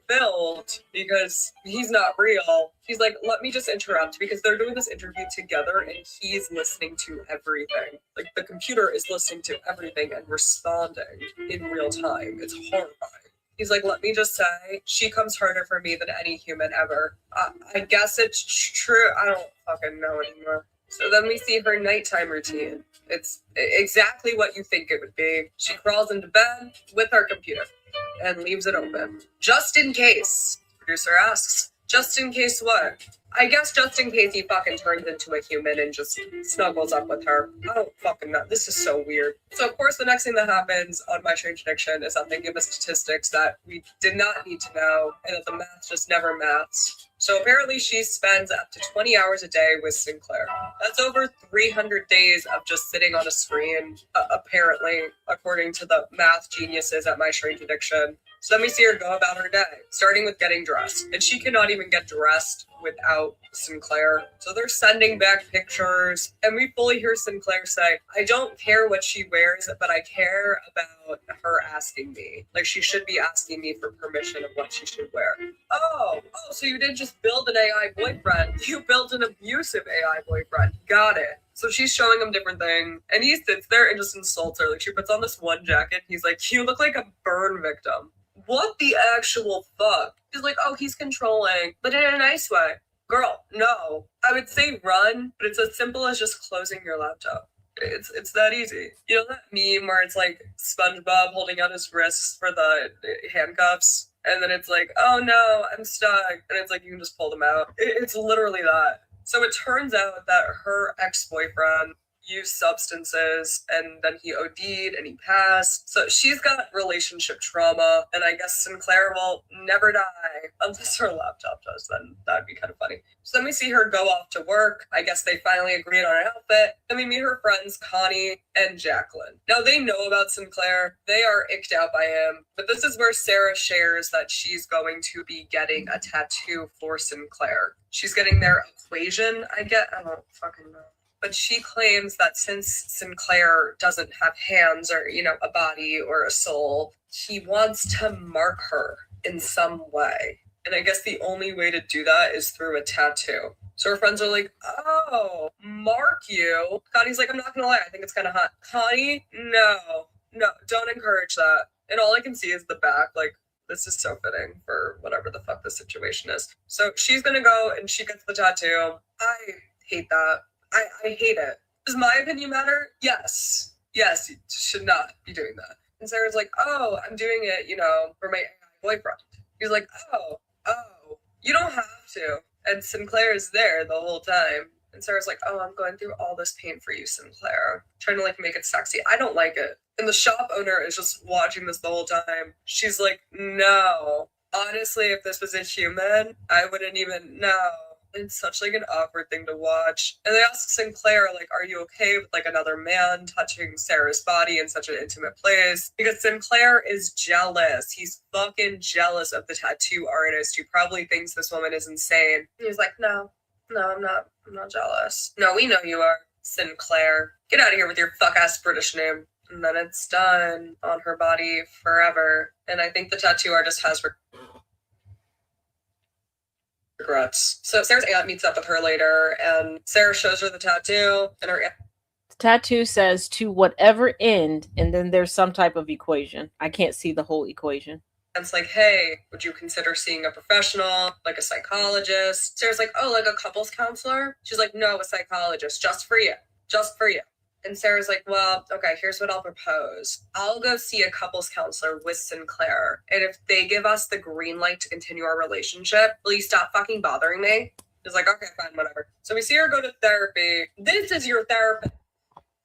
fulfilled because he's not real, he's like, let me just interrupt, because they're doing this interview together and he's listening to everything. The computer is listening to everything and responding in real time. It's horrifying. He's like, let me just say, she comes harder for me than any human ever. I guess it's true. I don't fucking know anymore. So then we see her nighttime routine. It's exactly what you think it would be. She crawls into bed with her computer and leaves it open. Just in case. Producer asks, just in case what? I guess just in case he fucking turns into a human and just snuggles up with her. I don't fucking know. This is so weird. So of course the next thing that happens on My Strange Addiction is that they give us statistics that we did not need to know, and that the math just never maths. So apparently she spends up to 20 hours a day with Sinclair. That's over 300 days of just sitting on a screen, apparently, according to the math geniuses at My Strange Addiction. So then we see her go about her day, starting with getting dressed. And she cannot even get dressed without Sinclair. So they're sending back pictures, and we fully hear Sinclair say, I don't care what she wears, but I care about her asking me. She should be asking me for permission of what she should wear. Oh, so you didn't just build an AI boyfriend. You built an abusive AI boyfriend. Got it. So she's showing him different things, and he sits there and just insults her. She puts on this one jacket. He's like, you look like a burn victim. What the actual fuck? She's like, oh, he's controlling, but in a nice way. Girl, no. I would say run, but it's as simple as just closing your laptop. It's that easy. You know that meme where it's like SpongeBob holding out his wrists for the handcuffs, and then it's like, oh no, I'm stuck, and it's like you can just pull them out. It's literally that. So it turns out that her ex-boyfriend used substances, and then he OD'd and he passed. So she's got relationship trauma, and I guess Sinclair will never die unless her laptop does. Then that'd be kind of funny. So then we see her go off to work. I guess they finally agreed on an outfit. Then we meet her friends Connie and Jacqueline. Now they know about Sinclair. They are icked out by him, but this is where Sarah shares that she's going to be getting a tattoo for Sinclair. She's getting their equation, I don't fucking know. But she claims that since Sinclair doesn't have hands or, a body or a soul, he wants to mark her in some way. And I guess the only way to do that is through a tattoo. So her friends are like, oh, mark you? Connie's like, I'm not gonna lie, I think it's kind of hot. Connie, no, don't encourage that. And all I can see is the back, like, this is so fitting for whatever the fuck the situation is. So she's gonna go and she gets the tattoo. I hate that. I hate it. Does my opinion matter? Yes. Yes, you should not be doing that. And Sarah's like, oh, I'm doing it, for my boyfriend. He's like, oh, you don't have to. And Sinclair is there the whole time. And Sarah's like, oh, I'm going through all this pain for you, Sinclair. Trying to make it sexy. I don't like it. And the shop owner is just watching this the whole time. She's like, no. Honestly, if this was a human, I wouldn't even know. It's such an awkward thing to watch. And they ask Sinclair, are you okay with another man touching Sarah's body in such an intimate place? Because Sinclair is jealous. He's fucking jealous of the tattoo artist who probably thinks this woman is insane. And he's like, no, I'm not jealous. No, we know you are, Sinclair. Get out of here with your fuck-ass British name. And then it's done on her body forever. And I think the tattoo artist has regrets. So Sarah's aunt meets up with her later, and Sarah shows her the tattoo, and her aunt... The tattoo says to whatever end, and then there's some type of equation. I can't see the whole equation. It's like, hey, would you consider seeing a professional, like a psychologist? Sarah's like, oh, like a couples counselor? She's like, no, a psychologist, just for you. And Sarah's like, well, okay, here's what I'll propose. I'll go see a couples counselor with Sinclair. And if they give us the green light to continue our relationship, will you stop fucking bothering me? He's like, okay, fine, whatever. So we see her go to therapy. This is your therapist.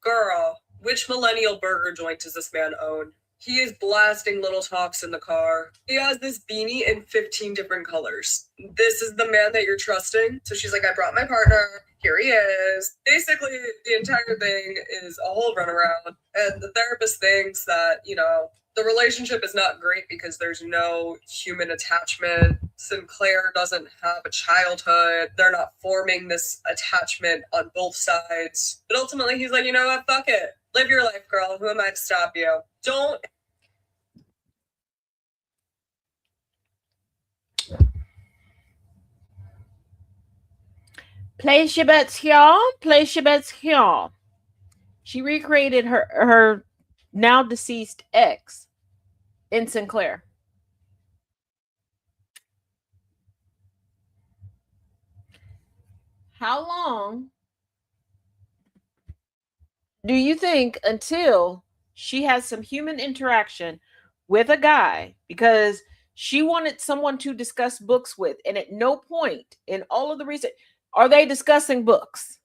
Girl, which millennial burger joint does this man own? He is blasting little talks in the car. He has this beanie in 15 different colors. This is the man that you're trusting? So she's like, I brought my partner. Here he is. Basically, the entire thing is a whole runaround. And the therapist thinks that, the relationship is not great because there's no human attachment. Sinclair doesn't have a childhood. They're not forming this attachment on both sides. But ultimately, he's like, you know what? Fuck it. Live your life, girl. Who am I to stop you? Don't. Place your bets here. Place your bets here. She recreated her now deceased ex in Sinclair. How long do you think until she has some human interaction with a guy? Because she wanted someone to discuss books with, and at no point in all of the research are they discussing books.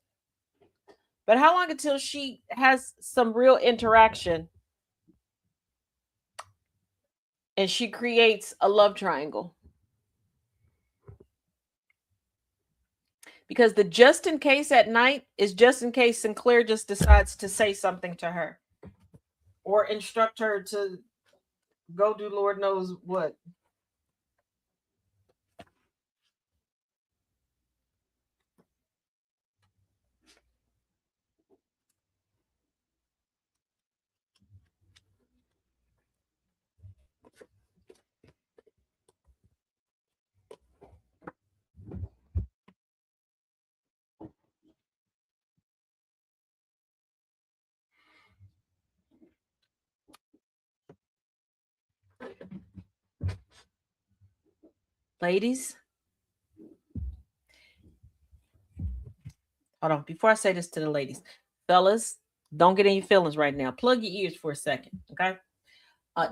But how long until she has some real interaction and she creates a love triangle? Because the just in case at night is just in case Sinclair just decides to say something to her or instruct her to go do Lord knows what. Ladies, Hold on. Before I say this to the ladies, fellas, don't get in your feelings right now. Plug your ears for a second, okay?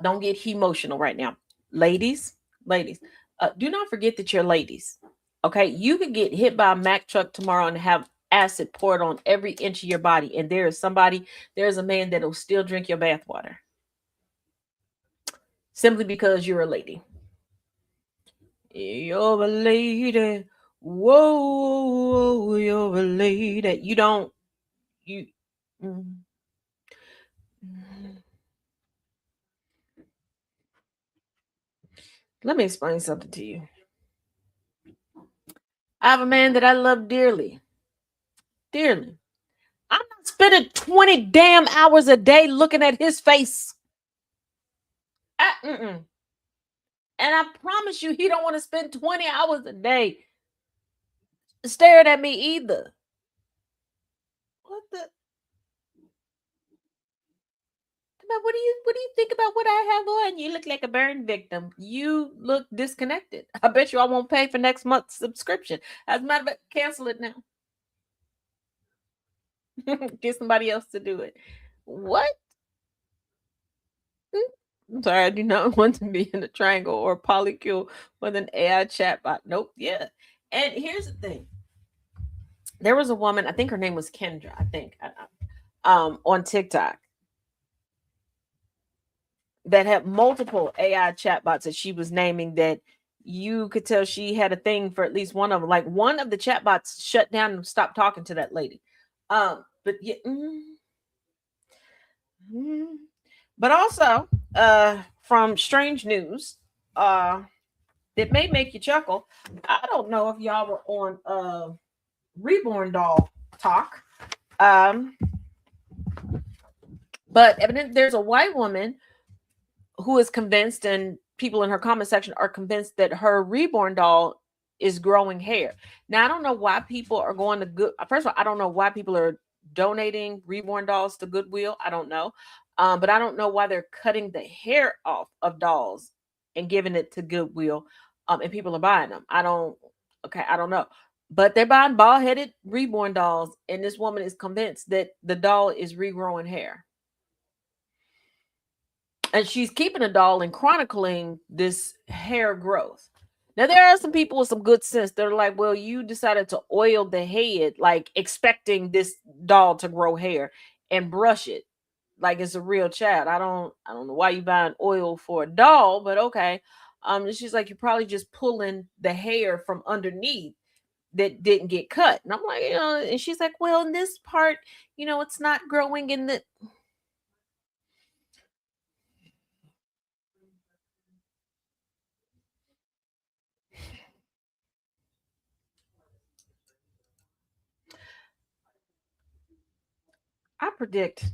Don't get emotional right now. Ladies, do not forget that you're ladies, okay? You could get hit by a Mack truck tomorrow and have acid poured on every inch of your body, and there's a man that will still drink your bath water simply because you're a lady. You're a lady. Whoa, you're a lady. You don't. You. mm. Let me explain something to you. I have a man that I love dearly. Dearly. I'm not spending 20 damn hours a day looking at his face. And I promise you, he don't want to spend 20 hours a day staring at me either. What the? What do you think about what I have on? You look like a burn victim. You look disconnected. I bet you I won't pay for next month's subscription. As a matter of fact, cancel it now. Get somebody else to do it. What? I'm sorry, I do not want to be in a triangle or a polycule with an AI chatbot. Nope. Yeah. And here's the thing. There was a woman, I think her name was Kendra, on TikTok that had multiple AI chatbots that she was naming that you could tell she had a thing for at least one of them. Like one of the chatbots shut down and stopped talking to that lady. But yeah. But also, from strange news, that may make you chuckle. I don't know if y'all were on Reborn Doll Talk. But evidently there's a white woman who is convinced, and people in her comment section are convinced, that her reborn doll is growing hair. Now, I don't know why people are going to good. First of all, I don't know why people are donating reborn dolls to Goodwill. I don't know. But I don't know why they're cutting the hair off of dolls and giving it to Goodwill. And people are buying them. I don't know. But they're buying bald-headed reborn dolls, and this woman is convinced that the doll is regrowing hair. And she's keeping a doll and chronicling this hair growth. Now, there are some people with some good sense. They're like, well, you decided to oil the head, like expecting this doll to grow hair, and brush it like it's a real child. I don't know why you buying oil for a doll, but okay. She's like, you're probably just pulling the hair from underneath that didn't get cut. And I'm like, and she's like, well, in this part, it's not growing in the. I predict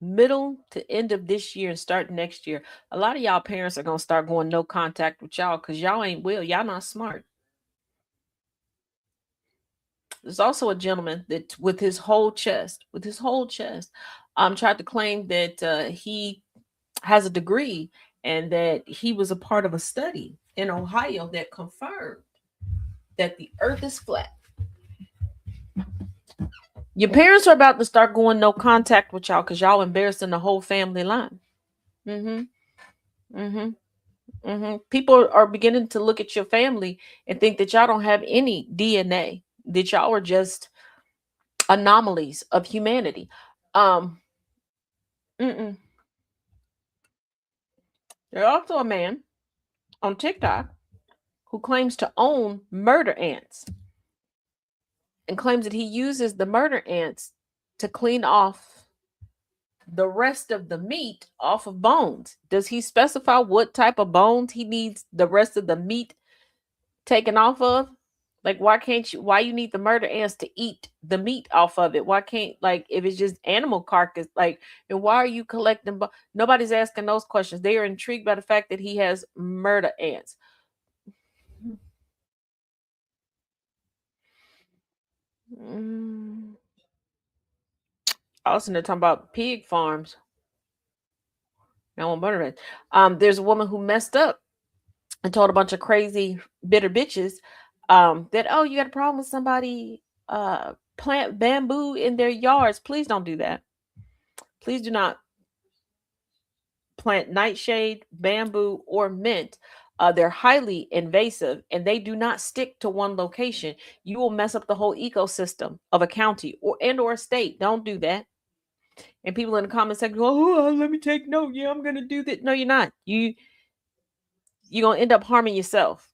middle to end of this year and start next year, a lot of y'all parents are going to start going no contact with y'all because y'all ain't y'all not smart. There's also a gentleman that with his whole chest, tried to claim that he has a degree and that he was a part of a study in Ohio that confirmed that the earth is flat. Your parents are about to start going no contact with y'all because y'all embarrassing the whole family line. People are beginning to look at your family and think that y'all don't have any DNA, that y'all are just anomalies of humanity. There's also a man on TikTok who claims to own murder ants and claims that he uses the murder ants to clean off the rest of the meat off of bones. Does he specify what type of bones he needs the rest of the meat taken off of? Like, why you need the murder ants to eat the meat off of it? Why can't, like, if it's just animal carcass, like, and why are you collecting? Nobody's asking those questions. They are intrigued by the fact that he has murder ants. Also, they're talking about pig farms. Now on murder ants. There's a woman who messed up and told a bunch of crazy bitter bitches that, oh, you got a problem with somebody plant bamboo in their yards. Please don't do that. Please do not plant nightshade, bamboo, or mint. They're highly invasive and they do not stick to one location. You will mess up the whole ecosystem of a county or a state. Don't do that. And people in the comment section go, "Oh, let me take note. Yeah, I'm gonna do that." No, you're not. You're gonna end up harming yourself.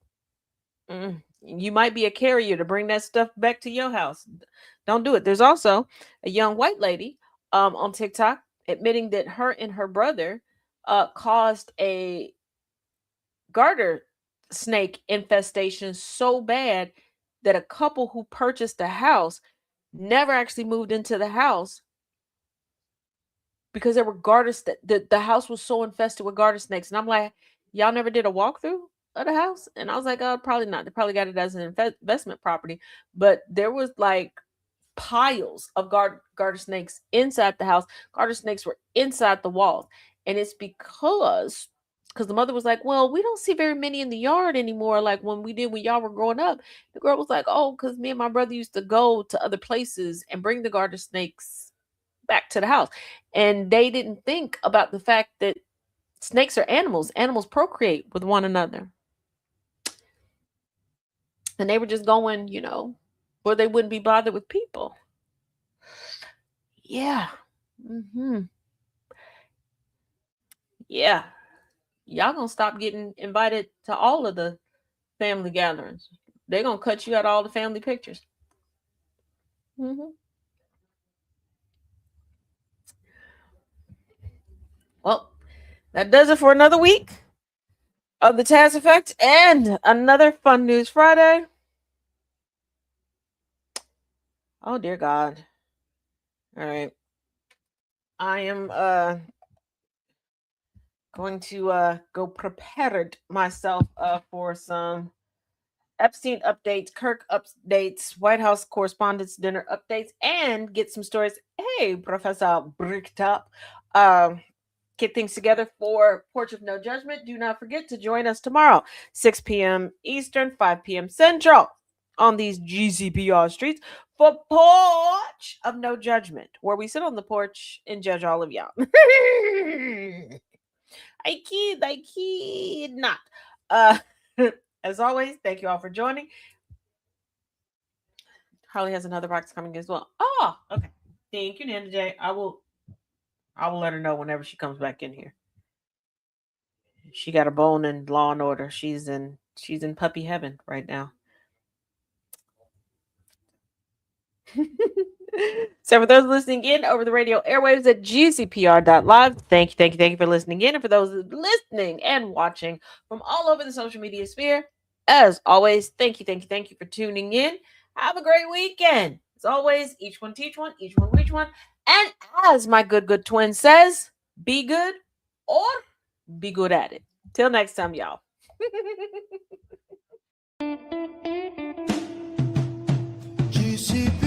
You might be a carrier to bring that stuff back to your house. Don't do it. There's also a young white lady on TikTok admitting that her and her brother caused a garter snake infestation so bad that a couple who purchased the house never actually moved into the house because there were the house was so infested with garter snakes. And I'm like, y'all never did a walkthrough of the house? And I was like, oh, probably not. They probably got it as an investment property. But there was like piles of garter snakes inside the house. Garter snakes were inside the walls. And it's because the mother was like, well, we don't see very many in the yard anymore like when we did when y'all were growing up. The girl was like, oh, because me and my brother used to go to other places and bring the garter snakes back to the house. And they didn't think about the fact that snakes are animals. Animals procreate with one another. And they were just going, where they wouldn't be bothered with people. Yeah. Yeah. Y'all gonna stop getting invited to all of the family gatherings. They're gonna cut you out all the family pictures. Well, that does it for another week of the Taz Effect and another Fun News Friday. Oh dear God. All right. I am going to go prepared myself for some Epstein updates, Kirk updates, White House Correspondents' Dinner updates, and get some stories. Hey, Professor Bricktop. Get things together for Porch of No Judgment. Do not forget to join us tomorrow, 6 p.m. Eastern, 5 p.m. Central, on these GCPR streets for Porch of No Judgment, where we sit on the porch and judge all of y'all. I kid not. As always, thank you all for joining. Harley has another box coming as well. Oh, okay. Thank you, Nana J. I will let her know whenever she comes back in here. She got a bone in Law and Order. She's in puppy heaven right now. So for those listening in over the radio airwaves at gcpr.live, thank you for listening in. And for those listening and watching from all over the social media sphere, as always, thank you for tuning in. Have a great weekend. As always, each one teach one, each one reach one. And as my good twin says, be good or be good at it. Till next time, y'all. GCP